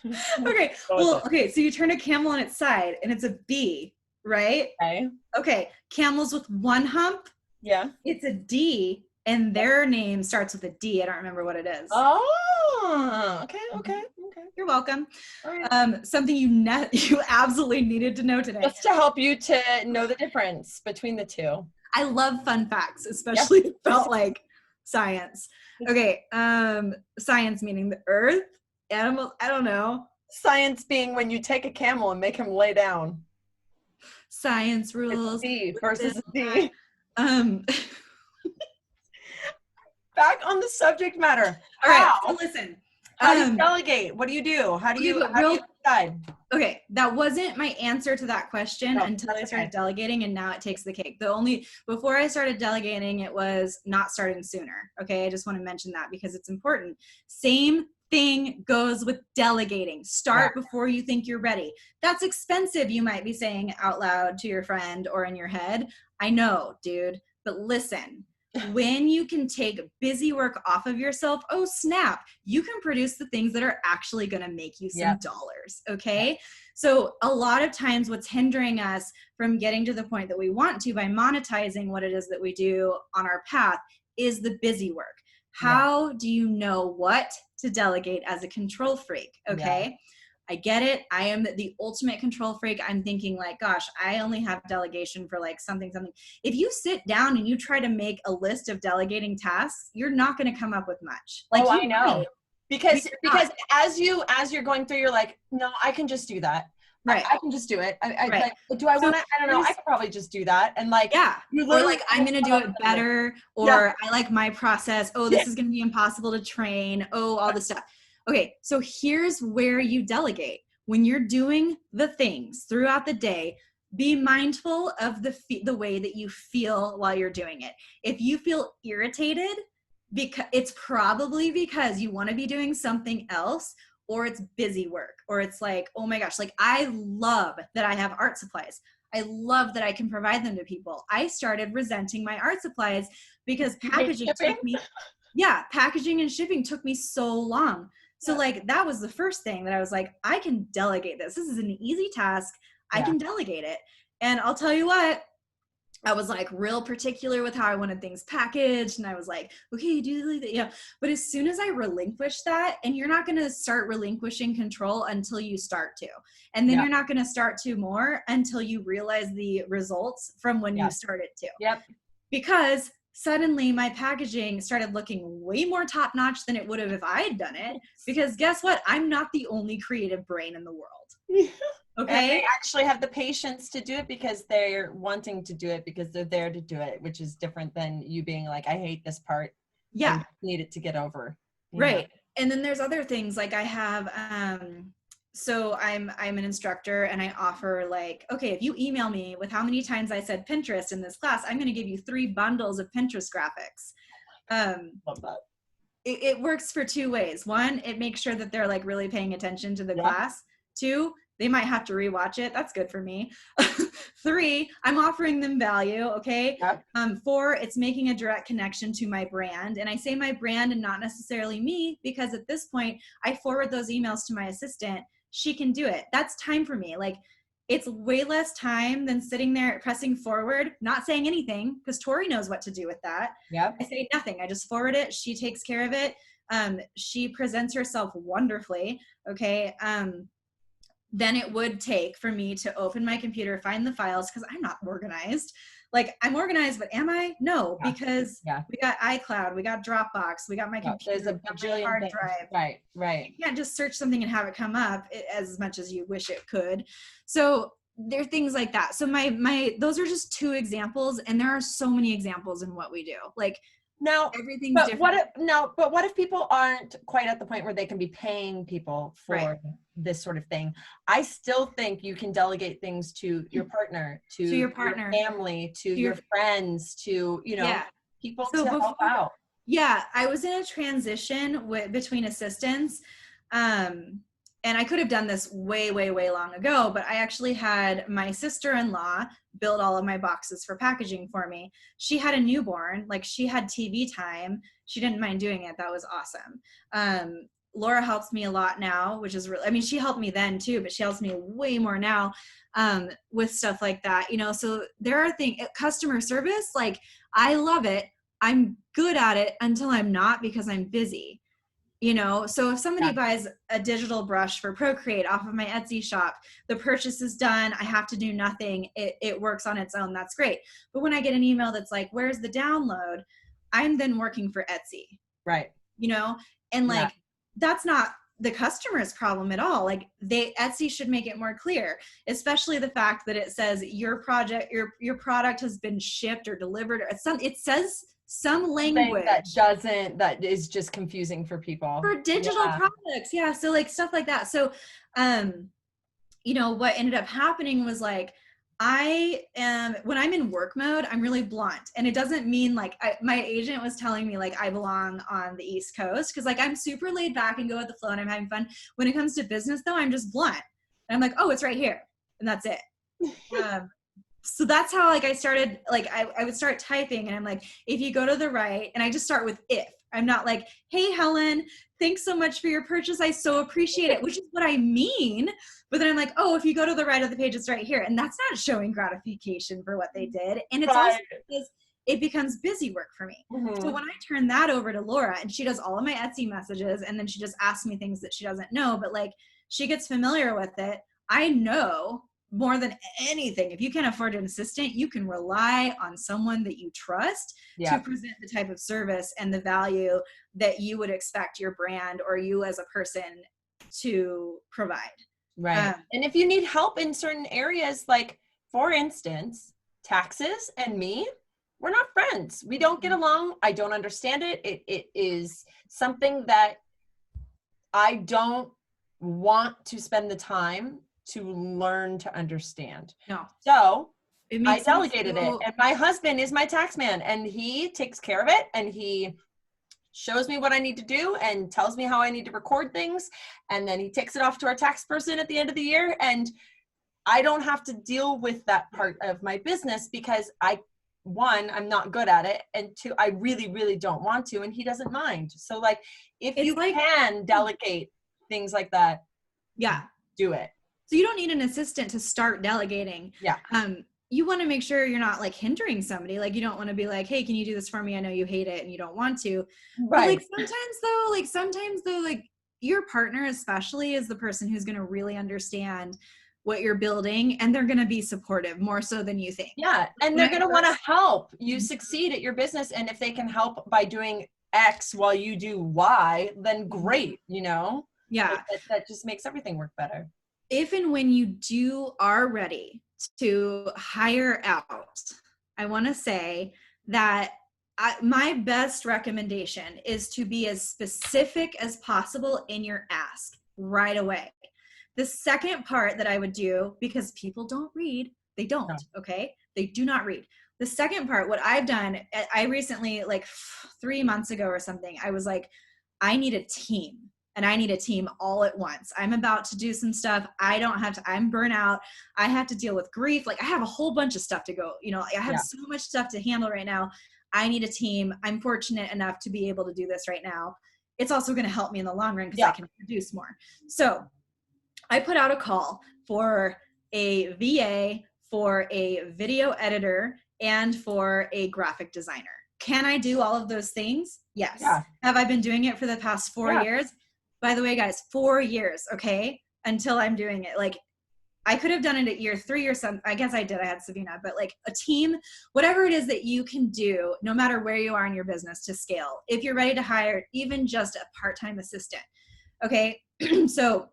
Okay. go with Well, it. okay. So you turn a camel on its side and it's a B, right? Okay. Okay. Camels with 1 hump, Yeah. it's a D, and their name starts with a D. I don't remember what it is. Oh, okay. You're welcome. All right. Something you absolutely needed to know today. Just to help you to know the difference between the two. I love fun facts, especially if it felt like science. Okay. Science meaning the earth, animals, I don't know. Science being when you take a camel and make him lay down. Science rules. C versus D. Back on the subject matter. All right. So listen. How do you delegate? What do you do? How do you decide? Okay, that wasn't my answer to that question until I started delegating, and now it takes the cake. Before I started delegating, it was not starting sooner. Okay, I just want to mention that because it's important. Same thing goes with delegating. Start before you think you're ready. That's expensive, you might be saying out loud to your friend or in your head. I know, dude, but listen. When you can take busy work off of yourself, oh snap, you can produce the things that are actually going to make you some dollars. Okay. So a lot of times what's hindering us from getting to the point that we want to by monetizing what it is that we do on our path is the busy work. How do you know what to delegate as a control freak? Okay. I get it. I am the ultimate control freak. I'm thinking like, gosh, I only have delegation for like something. If you sit down and you try to make a list of delegating tasks, you're not going to come up with much. Like, I know. Because as you're going through, you're like, no, I can just do that. Right. I can just do it. Like, do I want to? I don't know. I could probably just do that. And like, or like, I'm going to do it better. Or I like my process. Oh, this is going to be impossible to train. Oh, all this stuff. Okay, so here's where you delegate. When you're doing the things throughout the day, be mindful of the way that you feel while you're doing it. If you feel irritated, it's probably because you want to be doing something else, or it's busy work, or it's like, oh my gosh, like I love that I have art supplies. I love that I can provide them to people. I started resenting my art supplies because packaging and shipping took me so long. So like, that was the first thing that I was like, I can delegate this. This is an easy task. I can delegate it. And I'll tell you what, I was like real particular with how I wanted things packaged. And I was like, okay, do that. But as soon as I relinquish that, and you're not going to start relinquishing control until you start to, and then you're not going to start to more until you realize the results from when you started to. Because suddenly my packaging started looking way more top-notch than it would have if I had done it. Because guess what? I'm not the only creative brain in the world. Okay. And they actually have the patience to do it because they're wanting to do it because they're there to do it, which is different than you being like, I hate this part. Yeah. I need it to get over. Right. And then there's other things like I have, so I'm an instructor and I offer like, okay, if you email me with how many times I said Pinterest in this class, I'm going to give you 3 bundles of Pinterest graphics. Love that. It works for 2 ways. 1, it makes sure that they're like really paying attention to the class. 2, they might have to rewatch it. That's good for me. 3, I'm offering them value. Okay. 4, it's making a direct connection to my brand. And I say my brand and not necessarily me, because at this point I forward those emails to my assistant. She can do it. That's time for me. Like, it's way less time than sitting there pressing forward, not saying anything, because Tori knows what to do with that. I say nothing. I just forward it. She takes care of it. She presents herself wonderfully. Okay. Than it would take for me to open my computer, find the files, because I'm not organized. Like, I'm organized, but am I? No, because we got iCloud, we got Dropbox, we got my computer, there's a bajillion hard things. drive. Right. You can't just search something and have it come up as much as you wish it could. So there are things like that. So those are just 2 examples, and there are so many examples in what we do. Like, now everything's different. But what if people aren't quite at the point where they can be paying people for this sort of thing? I still think you can delegate things to your partner, to your family, to your friends, to people So to help out. Yeah, I was in a transition between assistants. And I could have done this way, way, way long ago, but I actually had my sister-in-law build all of my boxes for packaging for me. She had a newborn, like she had TV time. She didn't mind doing it. That was awesome. Laura helps me a lot now, which is really, I mean, she helped me then too, but she helps me way more now with stuff like that, you know? So there are things, customer service, like I love it. I'm good at it until I'm not, because I'm busy. You know, so if somebody buys a digital brush for Procreate off of my Etsy shop, the purchase is done, I have to do nothing, it works on its own, that's great. But when I get an email that's like, where's the download? I'm then working for Etsy. Right. You know, and like, that's not the customer's problem at all. Like Etsy should make it more clear, especially the fact that it says your product has been shipped or delivered, or it says some language that is just confusing for people for digital products. Yeah. So like stuff like that. So, you know, what ended up happening was like, when I'm in work mode, I'm really blunt. And it doesn't mean like, my agent was telling me like I belong on the East Coast. Cause like, I'm super laid back and go with the flow and I'm having fun. When it comes to business though, I'm just blunt. And I'm like, oh, it's right here. And that's it. So that's how like I started, like I would start typing and I'm like, if you go to the right, and I just start with if. I'm not like, hey, Helen, thanks so much for your purchase. I so appreciate it, which is what I mean. But then I'm like, oh, if you go to the right of the page, it's right here. And that's not showing gratification for what they did. And it's also because it becomes busy work for me. Mm-hmm. So when I turn that over to Laura and she does all of my Etsy messages and then she just asks me things that she doesn't know, but like she gets familiar with it, I know more than anything, if you can't afford an assistant, you can rely on someone that you trust to present the type of service and the value that you would expect your brand or you as a person to provide. Right. And if you need help in certain areas, like for instance, taxes and me, we're not friends. We don't get along. I don't understand it. It is something that I don't want to spend the time to learn to understand. No. So I delegated it. And my husband is my tax man and he takes care of it and he shows me what I need to do and tells me how I need to record things. And then he takes it off to our tax person at the end of the year. And I don't have to deal with that part of my business because one, I'm not good at it. And two, I really, really don't want to. And he doesn't mind. So like, if you can delegate things like that, do it. So you don't need an assistant to start delegating. Yeah. You want to make sure you're not like hindering somebody. Like you don't want to be like, hey, can you do this for me? I know you hate it and you don't want to. Right. But sometimes though, like your partner especially is the person who's going to really understand what you're building and they're going to be supportive more so than you think. Yeah. And they're going to want to help you succeed at your business. And if they can help by doing X while you do Y, then great, you know? Yeah. That just makes everything work better. If and when you are ready to hire out, I want to say that my best recommendation is to be as specific as possible in your ask right away. The second part that I would do, because people don't read, they don't, okay? They do not read. The second part, what I've done, I recently, like 3 months ago or something, I was like, I need a team. And I need a team all at once. I'm about to do some stuff. I don't have to, I'm burnt out. I have to deal with grief. Like I have a whole bunch of stuff to go, you know, I have so much stuff to handle right now. I need a team. I'm fortunate enough to be able to do this right now. It's also going to help me in the long run because I can produce more. So I put out a call for a VA, for a video editor, and for a graphic designer. Can I do all of those things? Yes. Yeah. Have I been doing it for the past 4 years? By the way, guys, 4 years, okay, until I'm doing it. Like, I could have done it at year 3 or something. I guess I did. I had Savina. But, like, a team, whatever it is that you can do, no matter where you are in your business to scale, if you're ready to hire even just a part-time assistant, okay? So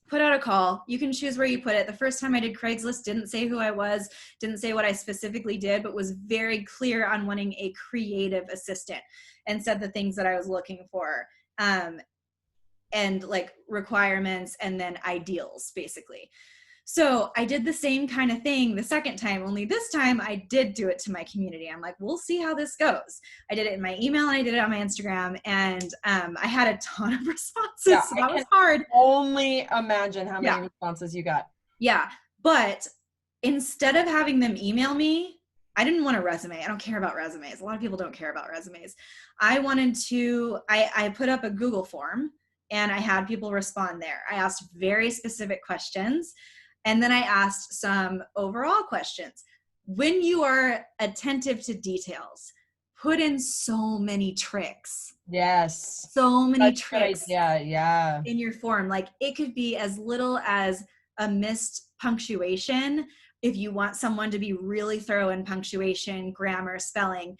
put out a call. You can choose where you put it. The first time I did Craigslist, didn't say who I was, didn't say what I specifically did, but was very clear on wanting a creative assistant and said the things that I was looking for. And like requirements and then ideals basically. So I did the same kind of thing the second time, only this time I did do it to my community. I'm like, we'll see how this goes. I did it in my email and I did it on my Instagram, and I had a ton of responses. Yeah, so that was hard. Only imagine how many responses you got. Yeah. But instead of having them email me, I didn't want a resume. I don't care about resumes. A lot of people don't care about resumes. I wanted to, I put up a Google form and I had people respond there. I asked very specific questions. And then I asked some overall questions. When you are attentive to details, put in so many tricks. Yes. So many tricks yeah. in your form. Like it could be as little as a missed punctuation. If you want someone to be really thorough in punctuation, grammar, spelling,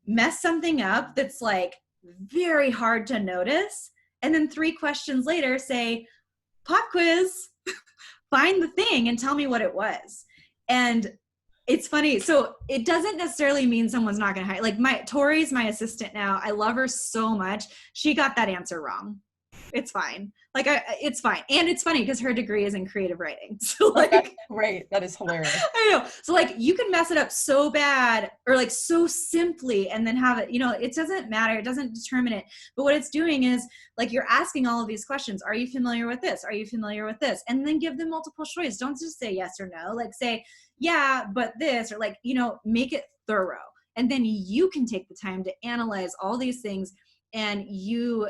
mess something up that's like very hard to notice. And then 3 questions later say, pop quiz. Find the thing and tell me what it was. And it's funny. So it doesn't necessarily mean someone's not going to hire. Like Tori's my assistant now. I love her so much. She got that answer wrong. It's fine. Like it's fine. And it's funny because her degree is in creative writing. So like, that's great. That is hilarious. I know. So like you can mess it up so bad or like so simply and then have it, it doesn't matter. It doesn't determine it. But what it's doing is like, you're asking all of these questions. Are you familiar with this? Are you familiar with this? And then give them multiple choice. Don't just say yes or no. Like say, yeah, but this, or like, make it thorough. And then you can take the time to analyze all these things, and you,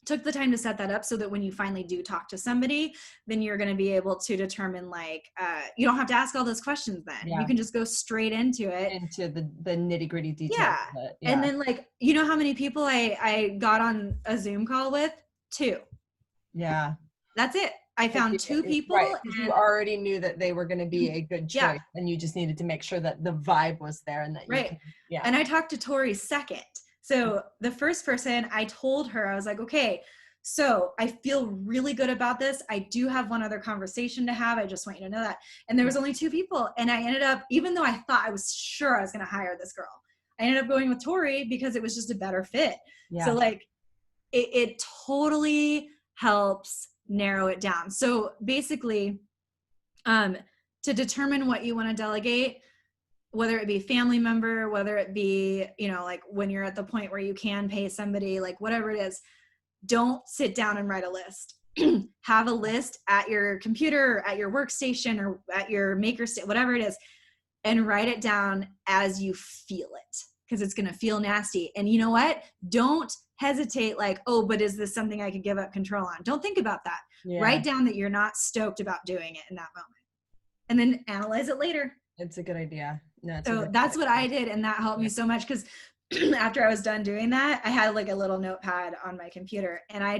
took the time to set that up so that when you finally do talk to somebody, then you're going to be able to determine like, you don't have to ask all those questions then. Yeah. You can just go straight into it. Into the nitty gritty details. Yeah. And then like, you know how many people I got on a Zoom call with? 2. Yeah. That's it. I found 2 people. Right. And you already knew that they were going to be a good choice, and you just needed to make sure that the vibe was there and that you And I talked to Tori second. So the first person, I told her, I was like, okay, so I feel really good about this. I do have one other conversation to have. I just want you to know that. And there was only 2 people. And I ended up, even though I thought I was sure I was going to hire this girl, I ended up going with Tori because it was just a better fit. Yeah. So like it totally helps narrow it down. So basically, to determine what you want to delegate, whether it be family member, whether it be, like when you're at the point where you can pay somebody, like whatever it is, don't sit down and write a list. Have a list at your computer, or at your workstation, or at your maker station, whatever it is, and write it down as you feel it, because it's going to feel nasty. And you know what? Don't hesitate like, oh, but is this something I could give up control on? Don't think about that. Yeah. Write down that you're not stoked about doing it in that moment, and then analyze it later. It's a good idea. No, so that's what I did. And that helped me so much, because after I was done doing that, I had like a little notepad on my computer, and I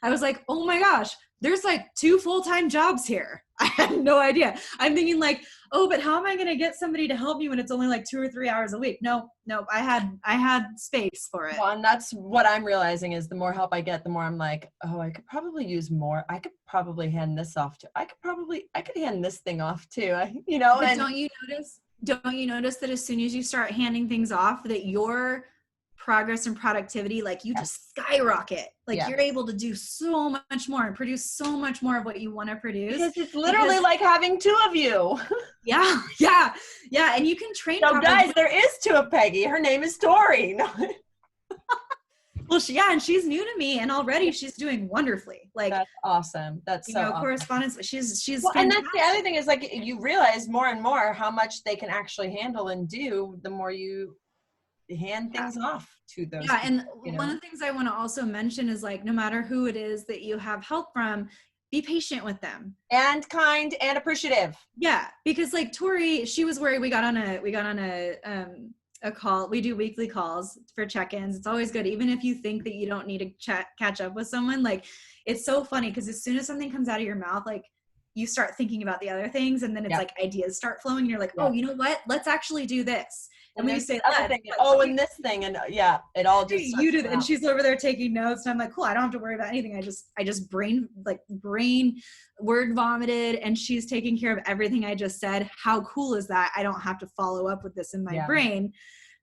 was like, oh my gosh, there's like 2 full-time jobs here. I had no idea. I'm thinking like, oh, but how am I going to get somebody to help me when it's only like 2 or 3 hours a week? No, I had space for it. Well, and that's what I'm realizing is the more help I get, the more I'm like, oh, I could probably use more. I could probably hand this off to, I could hand this thing off too, But and don't you notice that as soon as you start handing things off, that your progress and productivity, like you just skyrocket. Like you're able to do so much more and produce so much more of what you want to produce. Because it's literally like having 2 of you. Yeah. And you can train. So guys, there is 2 of Peggy. Her name is Tori. Well, and she's new to me, and already she's doing wonderfully. Like that's awesome. That's so awesome. Correspondence. She's well, and that's the other thing is like you realize more and more how much they can actually handle and do the more you hand things off to those. Yeah, and one of the things I want to also mention is like no matter who it is that you have help from, be patient with them. And kind and appreciative. Yeah, because like Tori, she was worried. We got on a call. We do weekly calls for check-ins. It's always good, even if you think that you don't need to catch up with someone. Like it's so funny because as soon as something comes out of your mouth, like you start thinking about the other things, and then it's like ideas start flowing, and you're like, oh, you know what? Let's actually do this. And when you say that, and this thing, and it all just you do that. And she's over there taking notes, and I'm like, cool, I don't have to worry about anything. I just brain word vomited, and she's taking care of everything I just said. How cool is that? I don't have to follow up with this in my brain.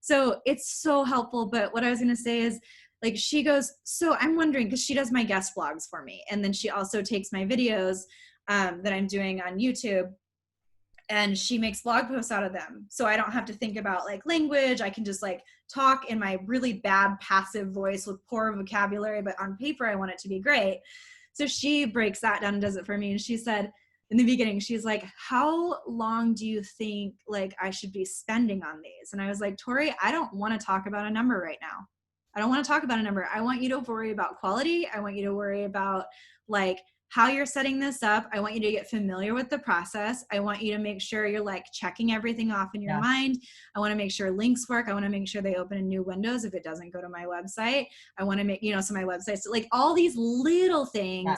So it's so helpful. But what I was going to say is like she goes, so I'm wondering, because she does my guest blogs for me, and then she also takes my videos that I'm doing on YouTube, and she makes blog posts out of them. So I don't have to think about like language. I can just like talk in my really bad passive voice with poor vocabulary, but on paper, I want it to be great. So she breaks that down and does it for me. And she said in the beginning, she's like, how long do you think like I should be spending on these? And I was like, Tori, I don't want to talk about a number right now. I don't want to talk about a number. I want you to worry about quality. I want you to worry about like how you're setting this up. I want you to get familiar with the process. I want you to make sure you're like checking everything off in your mind. I want to make sure links work. I want to make sure they open in new windows if it doesn't go to my website. I want to make, you know, so my website's like all these little things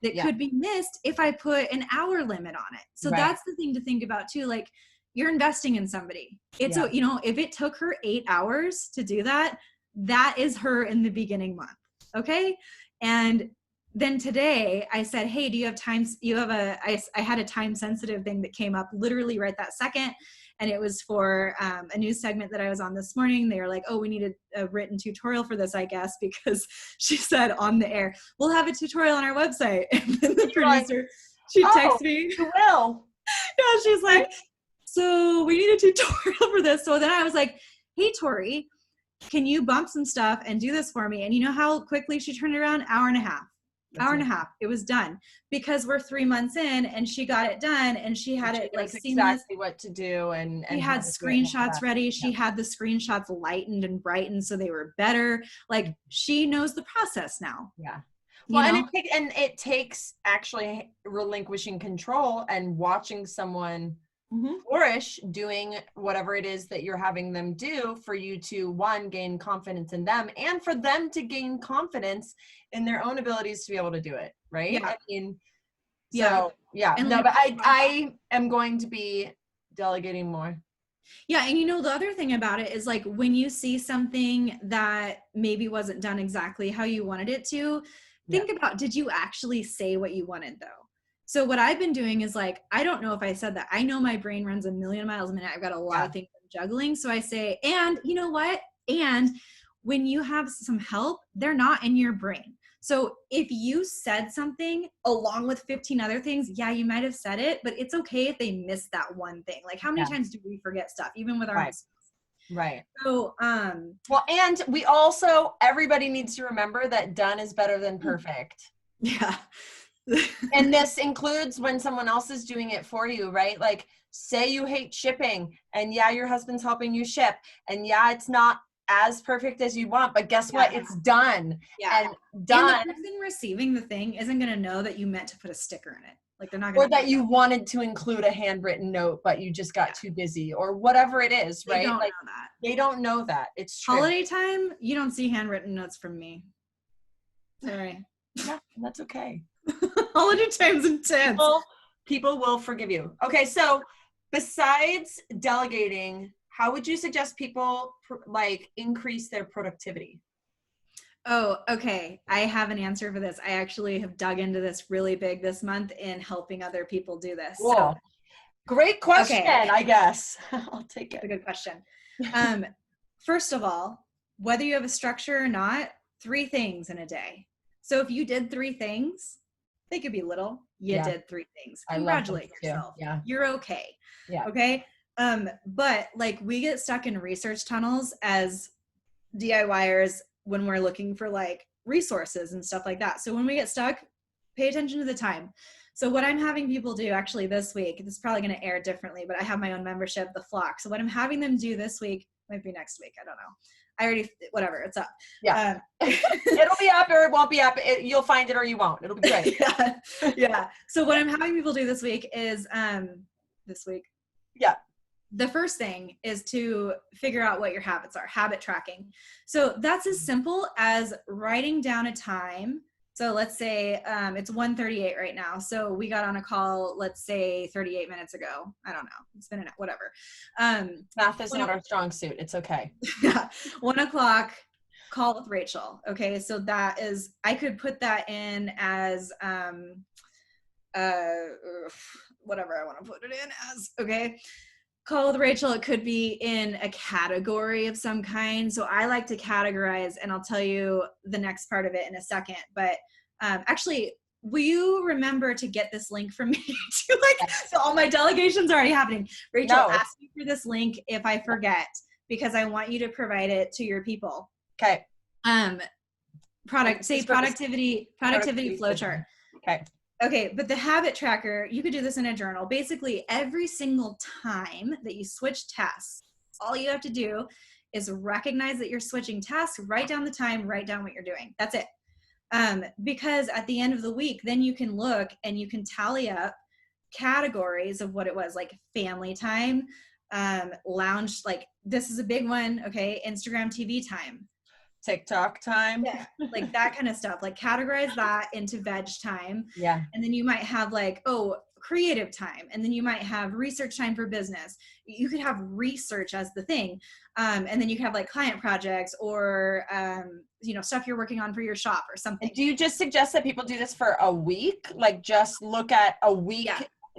that could be missed if I put an hour limit on it. So that's the thing to think about too. Like you're investing in somebody. It's, you know, if it took her 8 hours to do that, that is her in the beginning month. Okay. And then today I said, hey, do you have time? I had a time sensitive thing that came up literally right that second. And it was for a news segment that I was on this morning. They were like, oh, we need a written tutorial for this, I guess, because she said on the air, we'll have a tutorial on our website. And then the producer, she texts me. You will. Yeah, she's like, so we need a tutorial for this. So then I was like, hey, Tori, can you bump some stuff and do this for me? And you know how quickly she turned it around? Hour and a half. Hour and a half. It was done because we're 3 months in and she got it done and she had it like seamless. Exactly what to do. And she had screenshots ready. She had the screenshots lightened and brightened so they were better. Like she knows the process now. Yeah. Well, and it takes actually relinquishing control and watching someone flourish doing whatever it is that you're having them do for you to, one, gain confidence in them and for them to gain confidence in their own abilities to be able to do it. Right. Yeah. I mean, so and no, but I am going to be delegating more. Yeah. And you know, the other thing about it is like when you see something that maybe wasn't done exactly how you wanted it to, think about, did you actually say what you wanted though? So what I've been doing is like, I don't know if I said that. I know my brain runs a million miles a minute. I've got a lot of things I'm juggling. So I say, and you know what? And when you have some help, they're not in your brain. So if you said something along with 15 other things, yeah, you might have said it, but it's okay if they miss that one thing. Like how many times do we forget stuff, even with our own spouse? Right. So, well, and we also, everybody needs to remember that done is better than perfect. Yeah. And this includes when someone else is doing it for you, right? Like say you hate shipping and your husband's helping you ship and it's not as perfect as you want, but guess what? It's done. And done. And the person receiving the thing isn't going to know that you meant to put a sticker in it. Like they're not going to. Or that you wanted to include a handwritten note, but you just got too busy or whatever it is, right? They don't like, know that. They don't know that. It's true. Holiday time, you don't see handwritten notes from me. Sorry. Yeah, that's okay. Holiday time's intense. People will forgive you. Okay, so besides delegating, how would you suggest people like increase their productivity? Oh, okay. I have an answer for this. I actually have dug into this really big this month in helping other people do this. Cool. So, great question, I guess. I'll take it. That's a good question. First of all, whether you have a structure or not, 3 things in a day. So if you did 3 things, they could be little. You did 3 things. Congratulate yourself. Yeah. You're okay. Yeah. Okay. But like we get stuck in research tunnels as DIYers when we're looking for like resources and stuff like that. So when we get stuck, pay attention to the time. So what I'm having people do actually this week, this is probably going to air differently, but I have my own membership, The Flock. So what I'm having them do this week, might be next week. I don't know. I already, whatever, it's up. Yeah. It'll be up or it won't be up. You'll find it or you won't. It'll be great. Yeah. So what I'm having people do this week is, the first thing is to figure out what your habits are, habit tracking. So that's as simple as writing down a time. So let's say it's 1:38 right now. So we got on a call, let's say 38 minutes ago. I don't know. It's been whatever. Math is not our strong suit. It's okay. Yeah. 1 o'clock call with Rachel. Okay. So that is, I could put that in as whatever I want to put it in as. Okay. Call with Rachel, it could be in a category of some kind. So I like to categorize, and I'll tell you the next part of it in a second. But actually, will you remember to get this link from me? So all my delegation's already happening. Rachel, ask me for this link if I forget, because I want you to provide it to your people. Okay. Productivity flowchart. Okay, but the habit tracker, you could do this in a journal. Basically, every single time that you switch tasks, all you have to do is recognize that you're switching tasks, write down the time, write down what you're doing. That's it. Because at the end of the week, then you can look and you can tally up categories of what it was, like family time, lounge, like this is a big one. Okay. Instagram TV time. TikTok time. Yeah, like that kind of stuff. Like categorize that into veg time. Yeah. And then you might have like, creative time. And then you might have research time for business. You could have research as the thing. And then you could have like client projects or, stuff you're working on for your shop or something. Do you just suggest that people do this for a week? Like just look at a week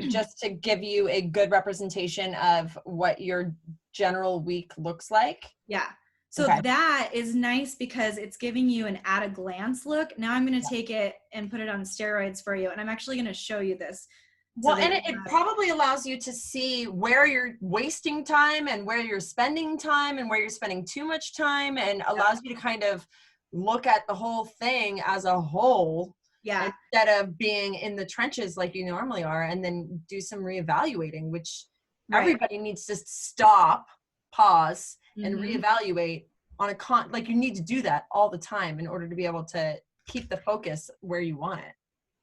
just to give you a good representation of what your general week looks like? Yeah. So that is nice because it's giving you an at a glance look. Now I'm going to take it and put it on steroids for you. And I'm actually going to show you this. Well, and it probably allows you to see where you're wasting time and where you're spending time and where you're spending too much time, and allows you to kind of look at the whole thing as a whole. Yeah. Instead of being in the trenches like you normally are, and then do some reevaluating, which everybody needs to stop, pause, and reevaluate on like you need to do that all the time in order to be able to keep the focus where you want it.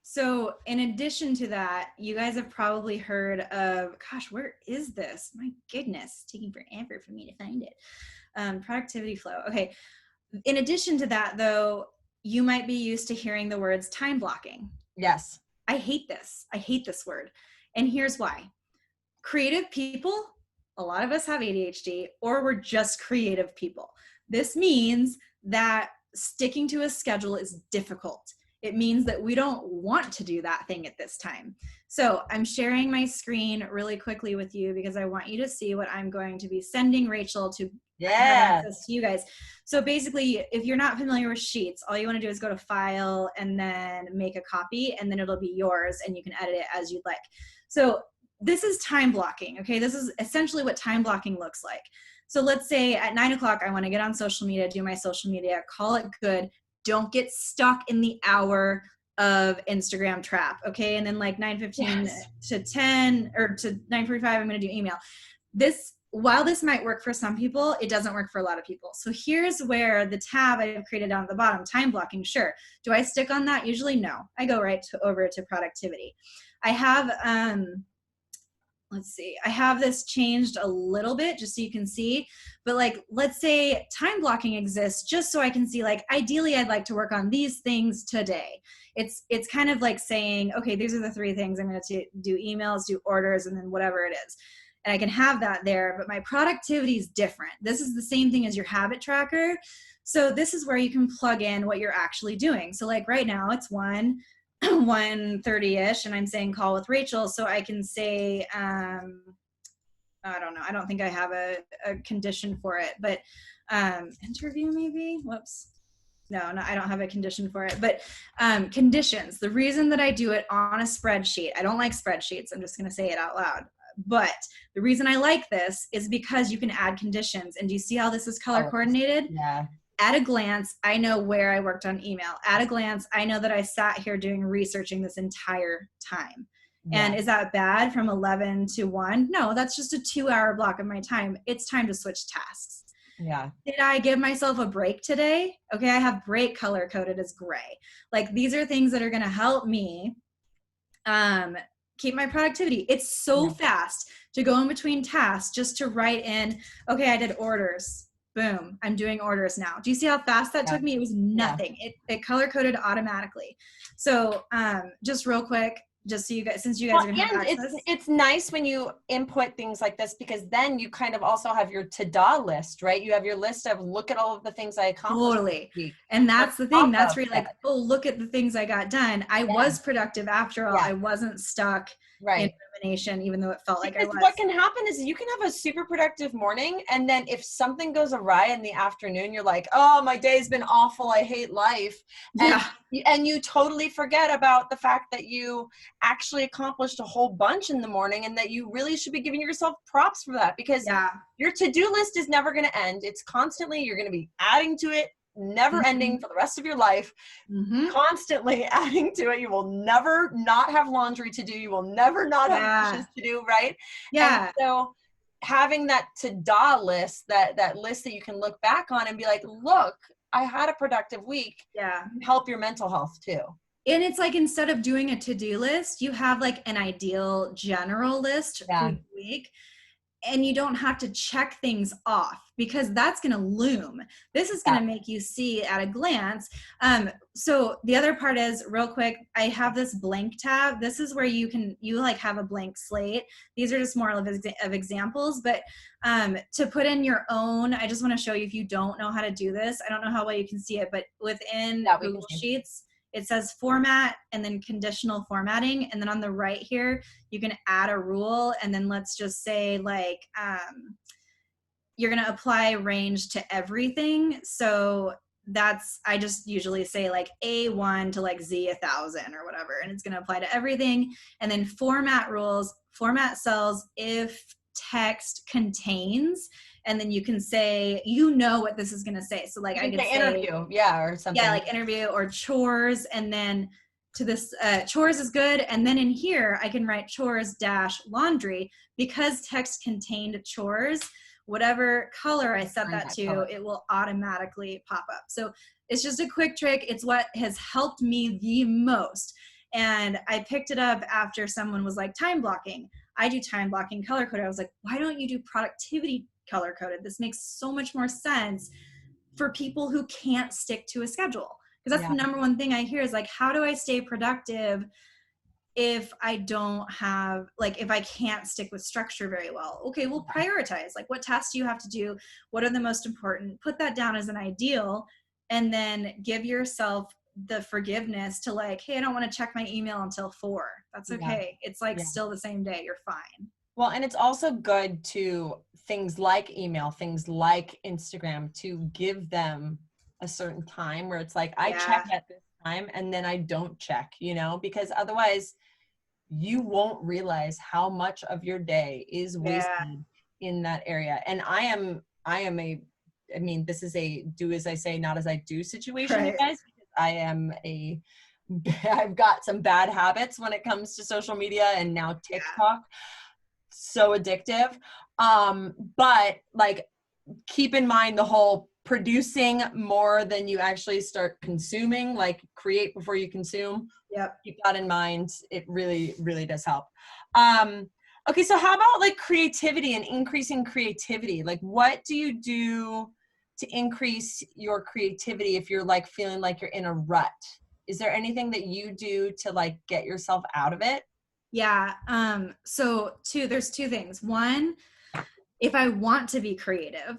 So in addition to that, you guys have probably heard of, gosh, where is this? My goodness, it's taking forever for me to find it. Productivity flow. Okay. In addition to that though, you might be used to hearing the words time blocking. Yes. I hate this. I hate this word. And here's why. Creative people, a lot of us have ADHD, or we're just creative people. This means that sticking to a schedule is difficult. It means that we don't want to do that thing at this time. So I'm sharing my screen really quickly with you because I want you to see what I'm going to be sending Rachel to have access to you guys. So basically, if you're not familiar with Sheets, all you want to do is go to File and then make a copy, and then it'll be yours and you can edit it as you'd like. So this is time blocking, okay? This is essentially what time blocking looks like. So let's say at 9 o'clock, I want to get on social media, do my social media, call it good. Don't get stuck in the hour of Instagram trap, okay? And then like 9:15 to 10 or to 9:45, I'm going to do email. While this might work for some people, it doesn't work for a lot of people. So here's where the tab I've created down at the bottom, time blocking, sure. Do I stick on that? Usually no. I go right over to productivity. I have, let's see, I have this changed a little bit just so you can see, but like, let's say time blocking exists just so I can see, like, ideally I'd like to work on these things today. It's kind of like saying, okay, these are the 3 things I'm going to do: emails, do orders, and then whatever it is. And I can have that there, but my productivity is different. This is the same thing as your habit tracker. So this is where you can plug in what you're actually doing. So like right now it's 1:30ish and I'm saying call with Rachel. So I can say, I don't know. I don't think I have a condition for it, but interview maybe. Whoops. No, I don't have a condition for it, but conditions. The reason that I do it on a spreadsheet, I don't like spreadsheets. I'm just going to say it out loud. But the reason I like this is because you can add conditions. And do you see how this is color coordinated? Yeah. At a glance, I know where I worked on email. At a glance, I know that I sat here doing researching this entire time. Yeah. And is that bad from 11 to 1? No, that's just a 2-hour block of my time. It's time to switch tasks. Yeah. Did I give myself a break today? Okay, I have break color coded as gray. Like these are things that are going to help me keep my productivity. It's so fast to go in between tasks just to write in, okay, I did orders. Boom, I'm doing orders now. Do you see how fast that took me? It was nothing. It color coded automatically. So just real quick, just so you guys, since you guys are going to have access. It's nice when you input things like this, because then you kind of also have your to-do list, right? You have your list of look at all of the things I accomplished. Totally. And that's the thing. That's where you're like, oh, look at the things I got done. I was productive after all. I wasn't stuck in procrastination, even though it felt like I was. What can happen is you can have a super productive morning, and then if something goes awry in the afternoon, you're like, oh, my day's been awful, I hate life. And you totally forget about the fact that you actually accomplished a whole bunch in the morning, and that you really should be giving yourself props for that, because your to-do list is never going to end. It's constantly, you're going to be adding to it, never ending for the rest of your life, constantly adding to it. You will never not have laundry to do. You will never not have dishes to do, right? And so having that to-do list, that list that you can look back on and be like, look, I had a productive week. Help your mental health too. And it's like, instead of doing a to-do list, you have like an ideal general list for the week. And you don't have to check things off, because that's going to loom. This is going to make you see at a glance. So the other part is, real quick, I have this blank tab. This is where you like have a blank slate. These are just more of examples, but to put in your own, I just want to show you, if you don't know how to do this, I don't know how well you can see it, but within Google Sheets, it says format and then conditional formatting. And then on the right here, you can add a rule. And then let's just say like, you're going to apply range to everything. So I just usually say like A1 to like Z 1000 or whatever. And it's going to apply to everything. And then format rules, format cells if text contains, and then you can say, what this is going to say. So like I can say interview, or something. Yeah, like interview or chores. And then to this, chores is good. And then in here, I can write chores - laundry, because text contained chores, whatever color I set that to, it will automatically pop up. So it's just a quick trick. It's what has helped me the most. And I picked it up after someone was like, time blocking. I do time blocking color coded. I was like, why don't you do productivity color coded? This makes so much more sense for people who can't stick to a schedule. Because that's the number one thing I hear is like, how do I stay productive if I don't have, like, if I can't stick with structure very well? Okay, well, prioritize. Like, what tasks do you have to do? What are the most important? Put that down as an ideal, and then give yourself the forgiveness to like, hey, I don't want to check my email until 4. That's okay. It's like still the same day. You're fine. Well, and it's also good to things like email, things like Instagram, to give them a certain time where it's like, I check at this time and then I don't check, because otherwise you won't realize how much of your day is wasted in that area. And this is a do as I say, not as I do situation, you guys, because I've got some bad habits when it comes to social media, and now TikTok. So addictive. But like, keep in mind the whole producing more than you actually start consuming, like create before you consume. Keep that in mind. It really, really does help. Okay. So how about like creativity and increasing creativity? Like, what do you do to increase your creativity if you're like feeling like you're in a rut? Is there anything that you do to like get yourself out of it? So there's 2 things. One, if I want to be creative,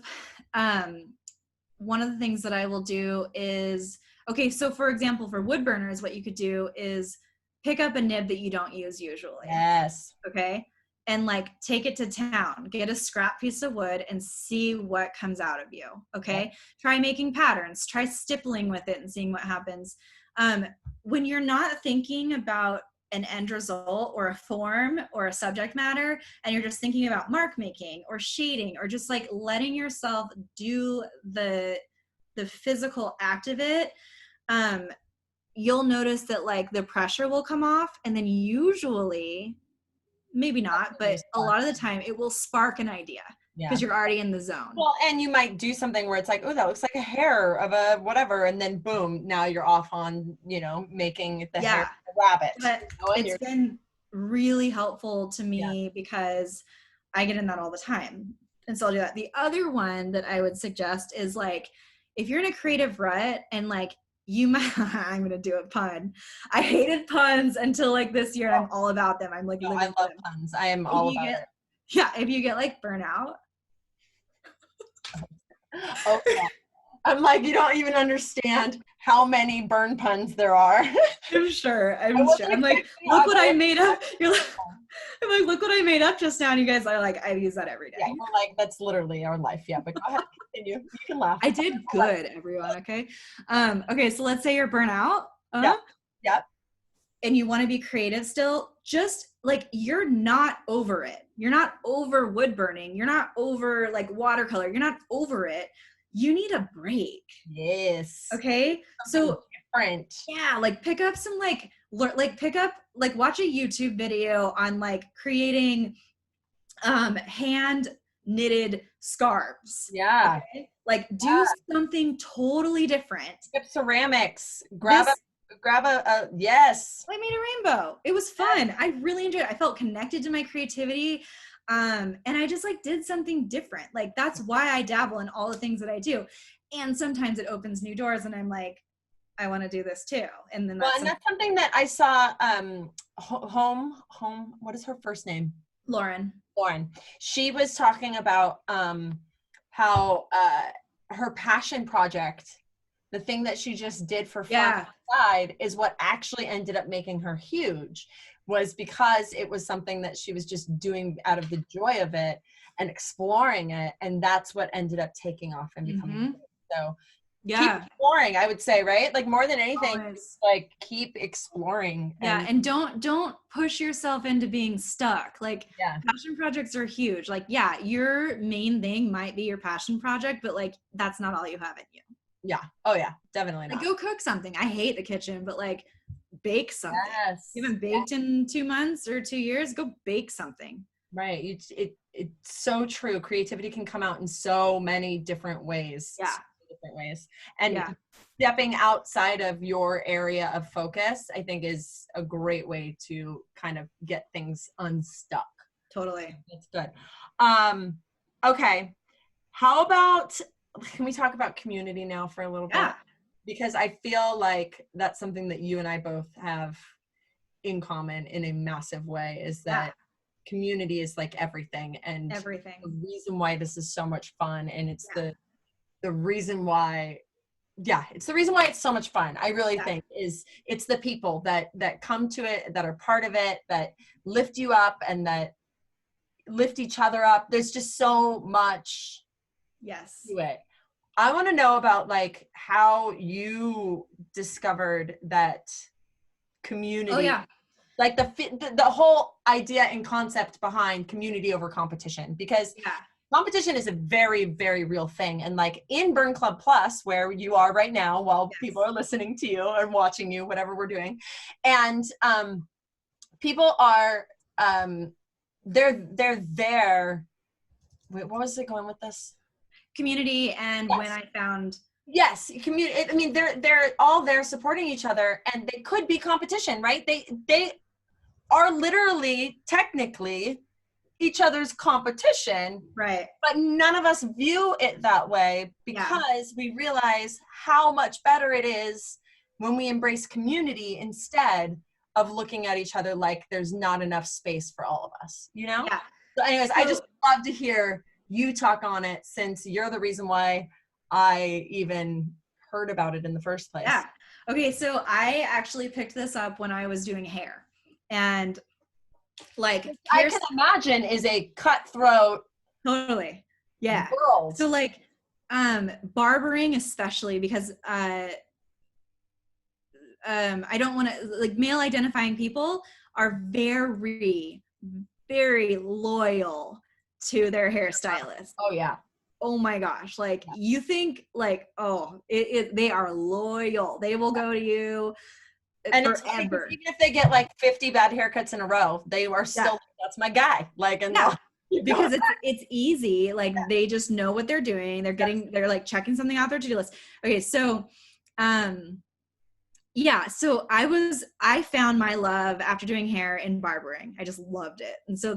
one of the things that I will do is, okay, so for example, for wood burners, what you could do is pick up a nib that you don't use usually. Yes. Okay. And like take it to town, get a scrap piece of wood and see what comes out of you. Okay. Try making patterns, try stippling with it and seeing what happens. When you're not thinking about an end result or a form or a subject matter, and you're just thinking about mark making or shading, or just like letting yourself do the physical act of it, you'll notice that like the pressure will come off, and then usually, maybe not, but a lot of the time it will spark an idea because you're already in the zone. Well, and you might do something where it's like, oh, that looks like a hair of a whatever, and then boom, now you're off on, making the hair of a rabbit. But it's been really helpful to me because I get in that all the time. And so I'll do that. The other one that I would suggest is like, if you're in a creative rut and like you might, I'm going to do a pun. I hated puns until like this year. I'm all about them. I'm like, I love puns. I am all about it. Yeah. If you get like burnout. Okay. I'm like, you don't even understand how many burn puns there are. I'm sure. I I'm wasn't sure. I'm like, expecting look what I other- made up. You're like, I'm like, look what I made up just now. And you guys are like, I use that every day. Yeah, we're like, that's literally our life. Yeah, but go ahead, continue. You can laugh. I did good, everyone. Okay. Okay. So let's say you're burnt out. Yeah. Yep. And you want to be creative still, just like, you're not over it. You're not over wood burning. You're not over like watercolor. You're not over it. You need a break. Yes. Okay. So different. yeah, like pick up some watch a YouTube video on like creating hand knitted scarves. Yeah. Okay? Like do something totally different. Skip ceramics. Grab a yes. I made a rainbow. It was fun. I really enjoyed it. I felt connected to my creativity. And I just like did something different. Like that's why I dabble in all the things that I do. And sometimes it opens new doors and I'm like, I want to do this too. And then that's something that I saw home, what is her first name? Lauren. She was talking about how her passion project, the thing that she just did for fun outside, is what actually ended up making her huge, was because it was something that she was just doing out of the joy of it and exploring it, and that's what ended up taking off and becoming big. So keep exploring, I would say, right? Like more than anything, like keep exploring. And don't push yourself into being stuck. Like passion projects are huge. Like, your main thing might be your passion project, but like that's not all you have in you. Yeah. Oh yeah, definitely not. Like go cook something. I hate the kitchen, but like bake something. You haven't baked in 2 months or 2 years, go bake something. Right. It's so true. Creativity can come out in so many different ways. And stepping outside of your area of focus, I think, is a great way to kind of get things unstuck. Totally. That's good. Okay. How about, can we talk about community now for a little bit? Because I feel like that's something that you and I both have in common in a massive way, is that community is like everything. And everything. The reason why this is so much fun, and it's the reason why, it's the reason why it's so much fun. I really think it's the people that come to it, that are part of it, that lift you up and that lift each other up. There's just so much to it. I want to know about like how you discovered that community. Like the whole idea and concept behind community over competition, because competition is a very, very real thing. And like in Burn Club Plus, where you are right now, while people are listening to you and watching you, whatever we're doing, and people are they're there. Wait, what was it going with this? Community. And when I found community. I mean, they're all there supporting each other, and they could be competition, right? They are literally technically each other's competition, right? But none of us view it that way, because we realize how much better it is when we embrace community instead of looking at each other like there's not enough space for all of us, you know? So anyways, I just love to hear you talk on it, since you're the reason why I even heard about it in the first place. Okay, so I actually picked this up when I was doing hair, and like I can imagine is a cutthroat world. So like barbering, especially because I don't want to, like, male identifying people are very, very loyal to their hairstylist. Oh my gosh. Like you think like, they are loyal. They will go to you and forever. Even if they get like 50 bad haircuts in a row, they are still, that's my guy. Like, and because it's easy. Like they just know what they're doing. They're like checking something off their to-do list. Okay. So, so I found my love after doing hair in barbering. I just loved it. And so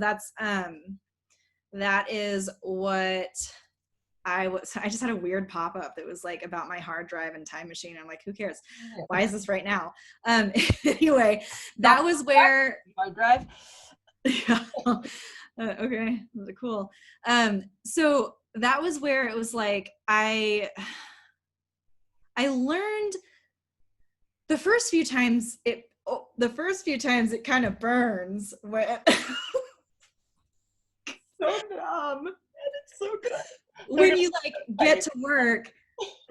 that is what I just had a weird pop-up that was like about my hard drive and time machine. I'm like, who cares? Why is this right now? Anyway, that was where hard drive. Okay, cool. So that was where it was like, I I learned the first few times it kind of burns when So dumb. And it's so good. When you like get to work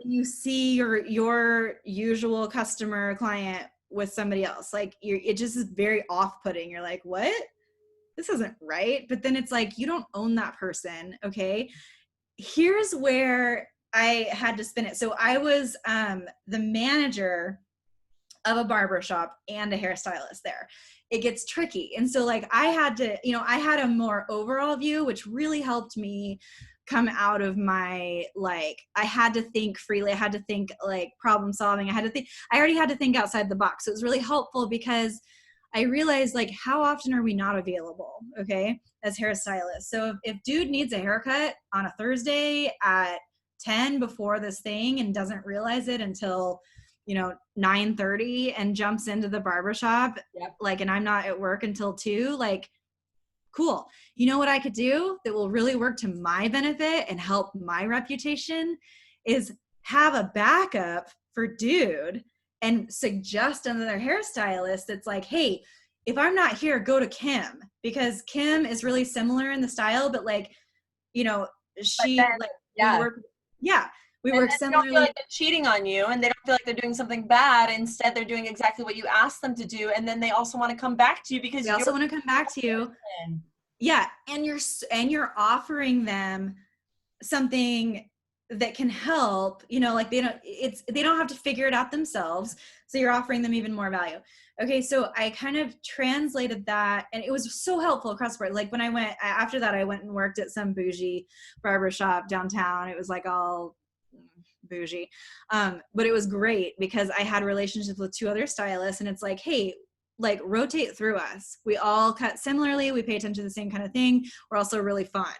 and you see your usual customer client with somebody else, like it just is very off-putting. You're like, what? This isn't right. But then it's like, you don't own that person. Okay. Here's where I had to spin it. So I was the manager of a barber shop and a hairstylist there. It gets tricky. And so like I had to, I had a more overall view, which really helped me come out of my, like, I had to think freely. I had to think like problem solving. I already had to think outside the box. So it was really helpful because I realized like how often are we not available, okay, as hairstylists. So if dude needs a haircut on a Thursday at 10 before this thing and doesn't realize it until 9:30 and jumps into the barbershop, yep. like, and I'm not at work until 2, like, cool. You know what I could do that will really work to my benefit and help my reputation is have a backup for dude and suggest another hairstylist that's like, hey, if I'm not here, go to Kim, because Kim is really similar in the style, but like, she, then, like, yeah. we work similarly. They don't feel like they're cheating on you, and they don't feel like they're doing something bad. Instead, they're doing exactly what you asked them to do, and then they also want to come back to you because they also want to come back to you. Yeah, and you're offering them something that can help. Like they don't have to figure it out themselves. So you're offering them even more value. Okay, so I kind of translated that, and it was so helpful across the board. Like when after that, I went and worked at some bougie barbershop downtown. It was like all bougie. But it was great because I had relationships with 2 other stylists, and it's like, hey, like rotate through us. We all cut similarly. We pay attention to the same kind of thing. We're also really fun.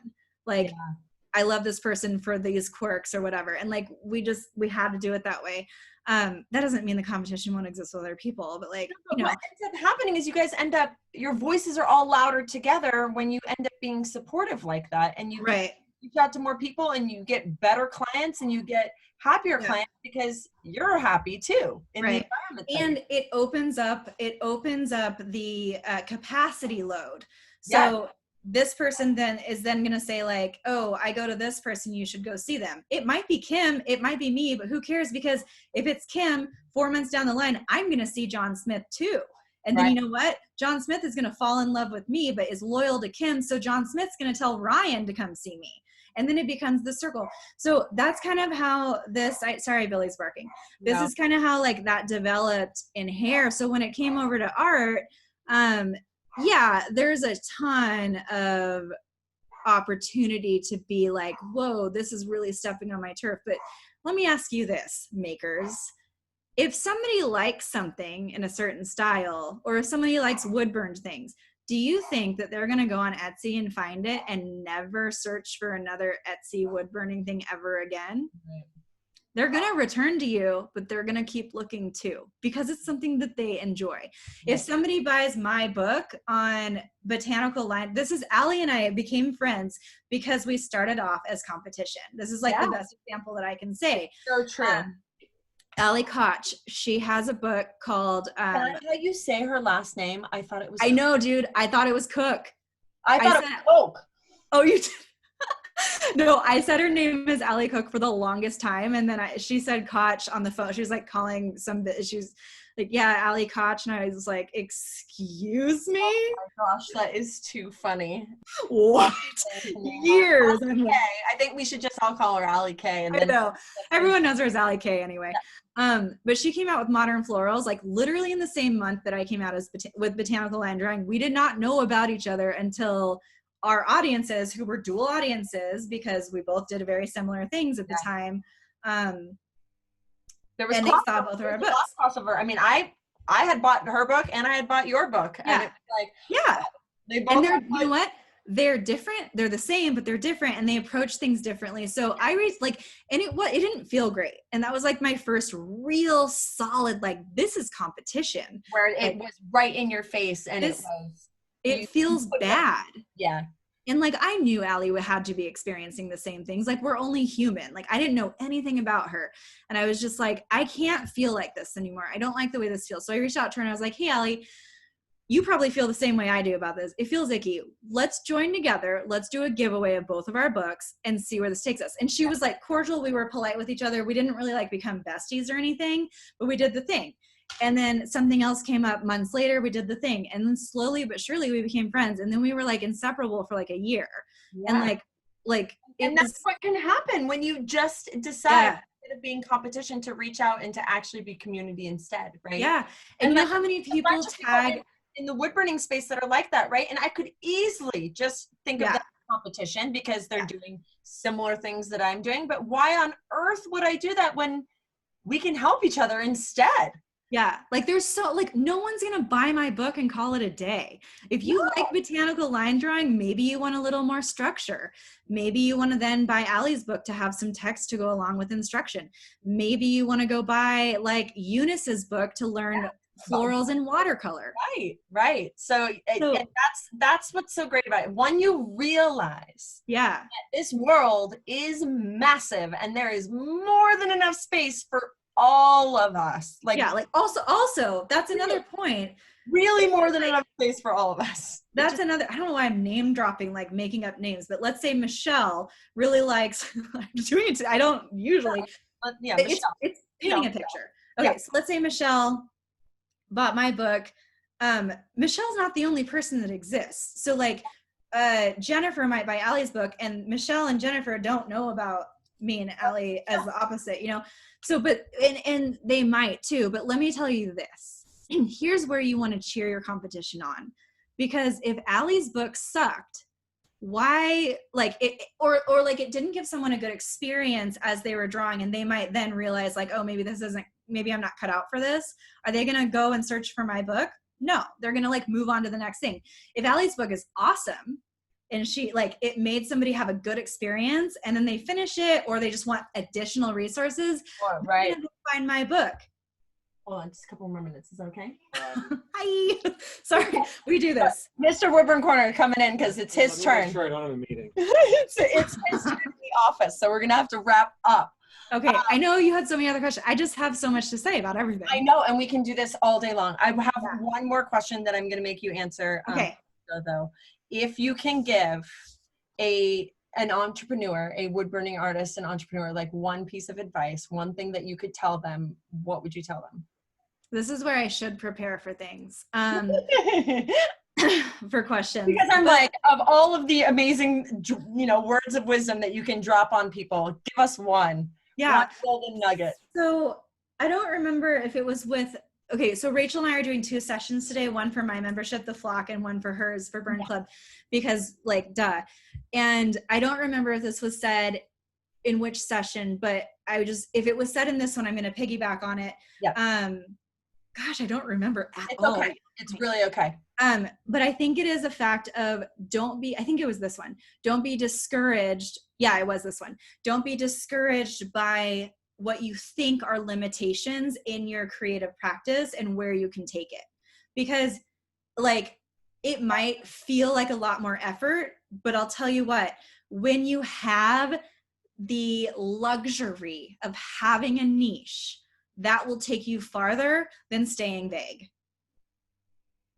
Like, yeah. I love this person for these quirks or whatever. And like, we had to do it that way. That doesn't mean the competition won't exist with other people, but like, what ends up happening is you guys your voices are all louder together when you end up being supportive like that. And you reach out to more people and you get better clients and you get happier clients because you're happy too in the environment. And it opens up the capacity load. So this person is then going to say like, oh, I go to this person, you should go see them. It might be Kim, it might be me, but who cares? Because if it's Kim, 4 months down the line, I'm going to see John Smith too. And then you know what? John Smith is going to fall in love with me, but is loyal to Kim. So John Smith's going to tell Ryan to come see me. And then it becomes the circle. So that's kind of how sorry, Billy's barking. This is kind of how like that developed in hair. So when it came over to art, there's a ton of opportunity to be like, whoa, this is really stepping on my turf. But let me ask you this, makers. If somebody likes something in a certain style, or if somebody likes wood burned things, do you think that they're going to go on Etsy and find it and never search for another Etsy wood burning thing ever again? Right. They're going to return to you, but they're going to keep looking too, because it's something that they enjoy. Right. If somebody buys my book on botanical line, this is Allie and I became friends because we started off as competition. This is like the best example that I can say. So true. Allie Koch, she has a book called Can I how you say her last name? I thought it was I know, dude. I thought it was Cook. I thought it was Coke. Oh, you did? No, I said her name is Allie Cook for the longest time, and then she said Koch on the phone. She was like calling she's like, yeah, Allie Koch, and I was like, excuse me? Oh my gosh, that is too funny. What? Years. I think we should just all call her Allie K. And then I know. Everyone knows her as Allie K anyway. Yeah. But she came out with Modern Florals, like literally in the same month that I came out with Botanical Line Drawing. We did not know about each other until our audiences, who were dual audiences, because we both did very similar things at the time. There was and they saw both of our books. Crossover. I mean, I had bought her book and I had bought your book. Yeah. And it was like, they both. And you know what? They're different. They're the same, but they're different, and they approach things differently. So I raised and it didn't feel great. And that was like my first real solid, like, this is competition. Where it was right in your face, and it feels bad. Yeah. And like, I knew Allie had to be experiencing the same things. Like, we're only human. Like, I didn't know anything about her. And I was just like, I can't feel like this anymore. I don't like the way this feels. So I reached out to her and I was like, hey, Allie, you probably feel the same way I do about this. It feels icky. Let's join together. Let's do a giveaway of both of our books and see where this takes us. And she was like cordial. We were polite with each other. We didn't really like become besties or anything, but we did the thing. And then something else came up months later. We did the thing. And then slowly but surely we became friends. And then we were like inseparable for like a year. Yeah. And and that's what can happen when you just decide instead of being competition to reach out and to actually be community instead, right? Yeah. And you know how many people tag in the wood burning space that are like that, right? And I could easily just think of that competition because they're doing similar things that I'm doing. But why on earth would I do that when we can help each other instead? Yeah. Like there's no one's going to buy my book and call it a day. If you like botanical line drawing, maybe you want a little more structure. Maybe you want to then buy Allie's book to have some text to go along with instruction. Maybe you want to go buy like Eunice's book to learn florals and watercolor. Right. So and that's what's so great about it. When you realize that this world is massive and there is more than enough space for all of us. Also that's another point. Really more than enough space for all of us. That's another, I don't know why I'm name dropping, like making up names, but let's say Michelle really likes, I'm doing it, I don't usually, Michelle. It's painting a picture. Okay, so let's say Michelle bought my book. Michelle's not the only person that exists. So like Jennifer might buy Allie's book and Michelle and Jennifer don't know about me and Allie as the opposite, you know? So, but, and they might too, but let me tell you this. Here's where you want to cheer your competition on. Because if Allie's book sucked, why, like it, or like it didn't give someone a good experience as they were drawing and they might then realize like, oh, maybe I'm not cut out for this. Are they going to go and search for my book? No, they're going to like move on to the next thing. If Allie's book is awesome and she like, it made somebody have a good experience and then they finish it or they just want additional resources, right? They're gonna find my book. Hold on, just a couple more minutes. Is that okay? Hi. Sorry, we do this. Mr. Woodburn Corner coming in because it's his turn. Make sure I don't have a meeting. it's his turn in the office, so we're gonna have to wrap up. Okay, I know you had so many other questions. I just have so much to say about everything. I know, and we can do this all day long. I have one more question that I'm gonna make you answer. Okay. Though, if you can give an entrepreneur, a wood burning artist, an entrepreneur, like one piece of advice, one thing that you could tell them, what would you tell them? This is where I should prepare for things, for questions. Because I'm like, of all of the amazing, words of wisdom that you can drop on people, give us one. Yeah. One golden nugget. So I don't remember if it was so Rachel and I are doing 2 sessions today, one for my membership, The Flock, and one for hers for Burn Club, because like, duh. And I don't remember if this was said in which session, but if it was said in this one, I'm going to piggyback on it. Yeah. Gosh, I don't remember at it's all. Okay. It's really okay. But I think it is a fact of I think it was this one. Don't be discouraged. Yeah, it was this one. Don't be discouraged by what you think are limitations in your creative practice and where you can take it. Because like, it might feel like a lot more effort, but I'll tell you what, when you have the luxury of having a niche, that will take you farther than staying vague.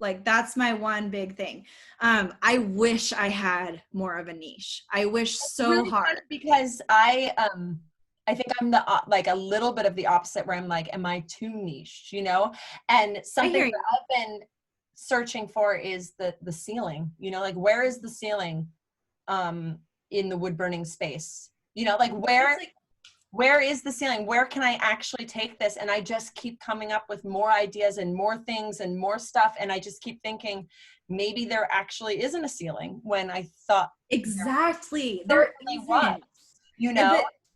Like, that's my one big thing. I wish I had more of a niche. I wish so really hard. Because I think I'm a little bit of the opposite where I'm like, am I too niche, And something that I've been searching for is the ceiling, like where is the ceiling in the wood burning space? Like where is the ceiling? Where can I actually take this? And I just keep coming up with more ideas and more things and more stuff. And I just keep thinking maybe there actually isn't a ceiling when I thought exactly there was,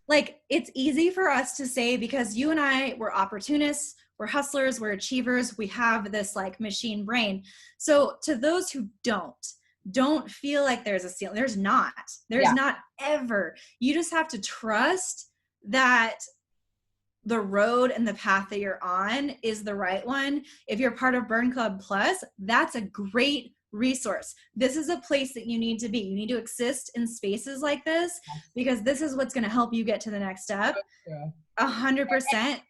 like it's easy for us to say because you and I were opportunists, we're hustlers, we're achievers, we have this like machine brain. So to those who don't feel like there's a ceiling, there's not ever. You just have to trust that the road and the path that you're on is the right one. If you're part of Burn Club Plus, that's a great resource. This is a place that you need to be. You need to exist in spaces like this because this is what's going to help you get to the next step. 100%.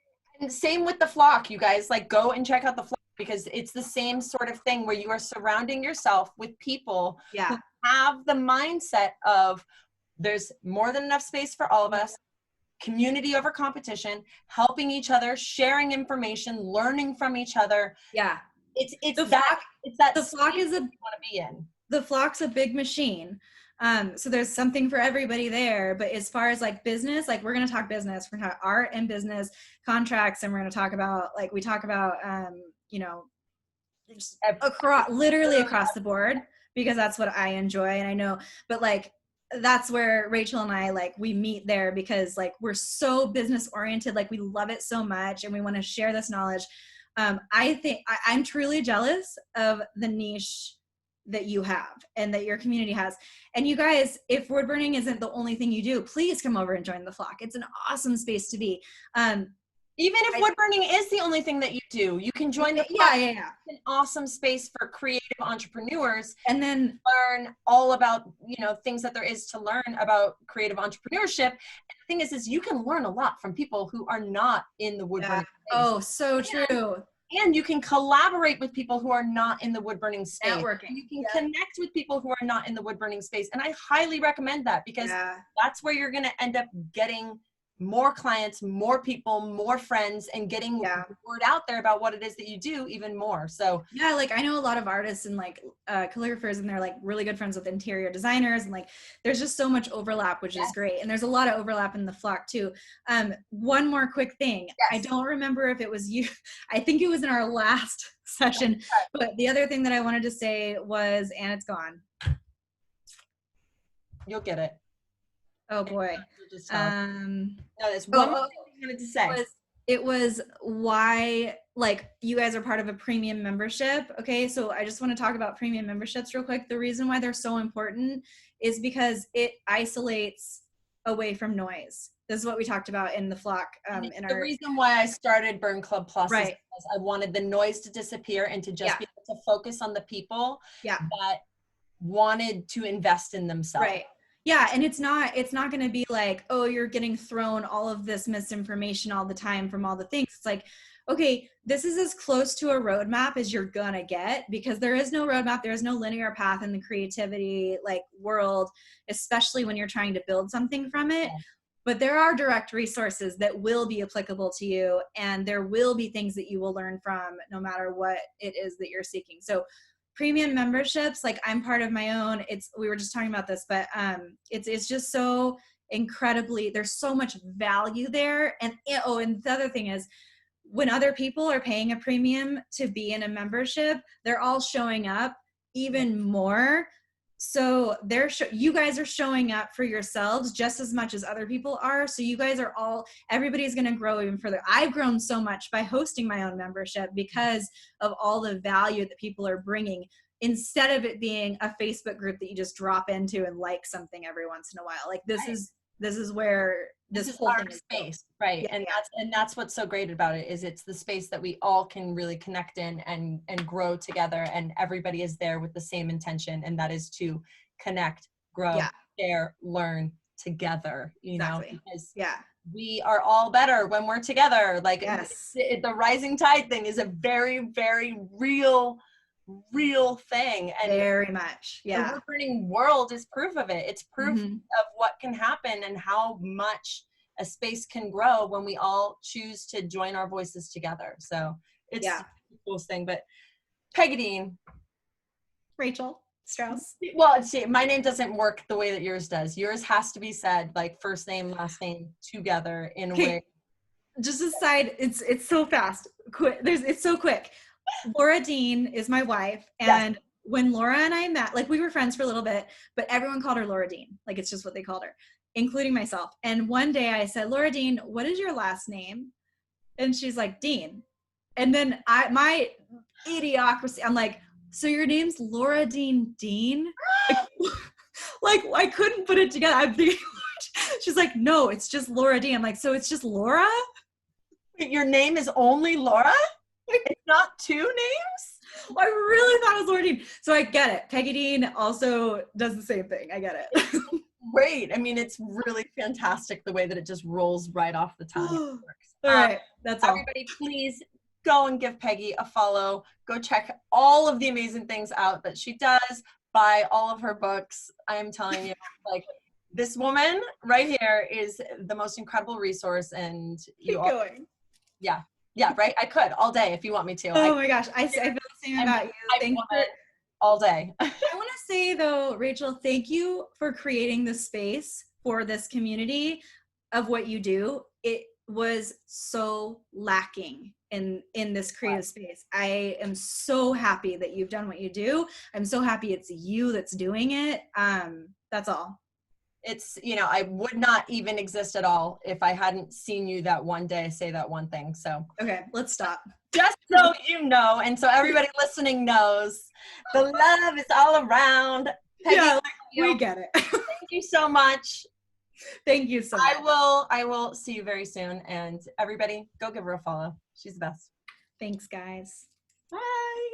And same with the flock, you guys, like go and check out the flock because it's the same sort of thing where you are surrounding yourself with people who have the mindset of there's more than enough space for all of us, community over competition, helping each other, sharing information, learning from each other. Yeah. It's that the flock is you want to be in. The flock's a big machine. So there's something for everybody there. But as far as like business, like we're going to talk business, we're going to talk art and business contracts. And we're going to talk about, like, we talk about, you know, literally across the board, because that's what I enjoy. And I know, but like, that's where Rachel and I, like, we meet there because like, we're so business oriented. Like we love it so much and we want to share this knowledge. I think I'm truly jealous of the niche that you have and that your community has. And you guys, if wood burning isn't the only thing you do, please come over and join the flock. It's an awesome space to be. Even if wood burning is the only thing that you do, you can join the flock. It's an awesome space for creative entrepreneurs, and then learn all about, you know, things that there is to learn about creative entrepreneurship. And the thing is you can learn a lot from people who are not in the wood burning space. Oh, so true. And you can collaborate with people who are not in the wood burning space. Networking. You can connect with people who are not in the wood burning space. And I highly recommend that because that's where you're going to end up getting more clients, more people, more friends, and getting word out there about what it is that you do even more. So yeah, like I know a lot of artists and like calligraphers, and they're like really good friends with interior designers, and like there's just so much overlap, which is great. And there's a lot of overlap in the flock too. One more quick thing. I don't remember if it was you. I think it was in our last session, but the other thing that I wanted to say was, and it's gone. You'll get it. Oh boy. No, there's one more thing I wanted to say. It was why, like, you guys are part of a premium membership. Okay, so I just want to talk about premium memberships real quick. The reason why they're so important is because it isolates away from noise. This is what we talked about in the flock. The reason why I started Burn Club Plus is right. because I wanted the noise to disappear and to just be able to focus on the people that wanted to invest in themselves. Right. Yeah, and it's not going to be like, oh, you're getting thrown all of this misinformation all the time from all the things. It's like, okay, this is as close to a roadmap as you're going to get, because there is no roadmap. There is no linear path in the creativity like world, especially when you're trying to build something from it. Yeah. But there are direct resources that will be applicable to you, and there will be things that you will learn from no matter what it is that you're seeking. So premium memberships, like I'm part of my own, we were just talking about this, but it's just so incredibly, there's so much value there. And and the other thing is, when other people are paying a premium to be in a membership, they're all showing up even more. So you guys are showing up for yourselves just as much as other people are. So you guys are everybody's going to grow even further. I've grown so much by hosting my own membership because of all the value that people are bringing, instead of it being a Facebook group that you just drop into and like something every once in a while. Like this is where this is whole our space, right? Yeah, and that's what's so great about it, is it's the space that we all can really connect in and grow together, and everybody is there with the same intention, and that is to connect, grow, share, learn together. You know, because we are all better when we're together. Like the rising tide thing is a very, very real thing, and very much the wood burning world is proof of it. It's proof of what can happen and how much a space can grow when we all choose to join our voices together. So it's the coolest thing. But Peggy Dean, Rachel Strauss. Well, see, my name doesn't work the way that yours does. Yours has to be said like first name, last name together in a way. Just a side, it's so fast. It's so quick. Laura Dean is my wife, and when Laura and I met, like we were friends for a little bit, but everyone called her Laura Dean. Like it's just what they called her, including myself. And one day I said, Laura Dean, what is your last name? And she's like, Dean. And then my idiocracy, I'm like, so your name's Laura Dean Dean? Like I couldn't put it together. I'm thinking, she's like, no, it's just Laura Dean. I'm like, so it's just Laura? Your name is only Laura? It's not two names? I really thought it was Laura Dean. So I get it. Peggy Dean also does the same thing. I get it. Great. I mean, it's really fantastic the way that it just rolls right off the tongue. All right. That's all. Everybody, please go and give Peggy a follow. Go check all of the amazing things out that she does. Buy all of her books. I am telling you, like, this woman right here is the most incredible resource, and Keep going. Yeah, right. I could all day if you want me to. Oh my gosh, I feel the same about you. Thank you all day. I want to say though, Rachel, thank you for creating the space for this community of what you do. It was so lacking in this creative space. I am so happy that you've done what you do. I'm so happy it's you that's doing it. That's all. It's, I would not even exist at all if I hadn't seen you that one day say that one thing. So okay, let's stop. Just so you know, and so everybody listening knows, the love is all around. Peggy, yeah, we get it. Thank you so much. Thank you so much. I will see you very soon, and everybody go give her a follow. She's the best. Thanks, guys. Bye.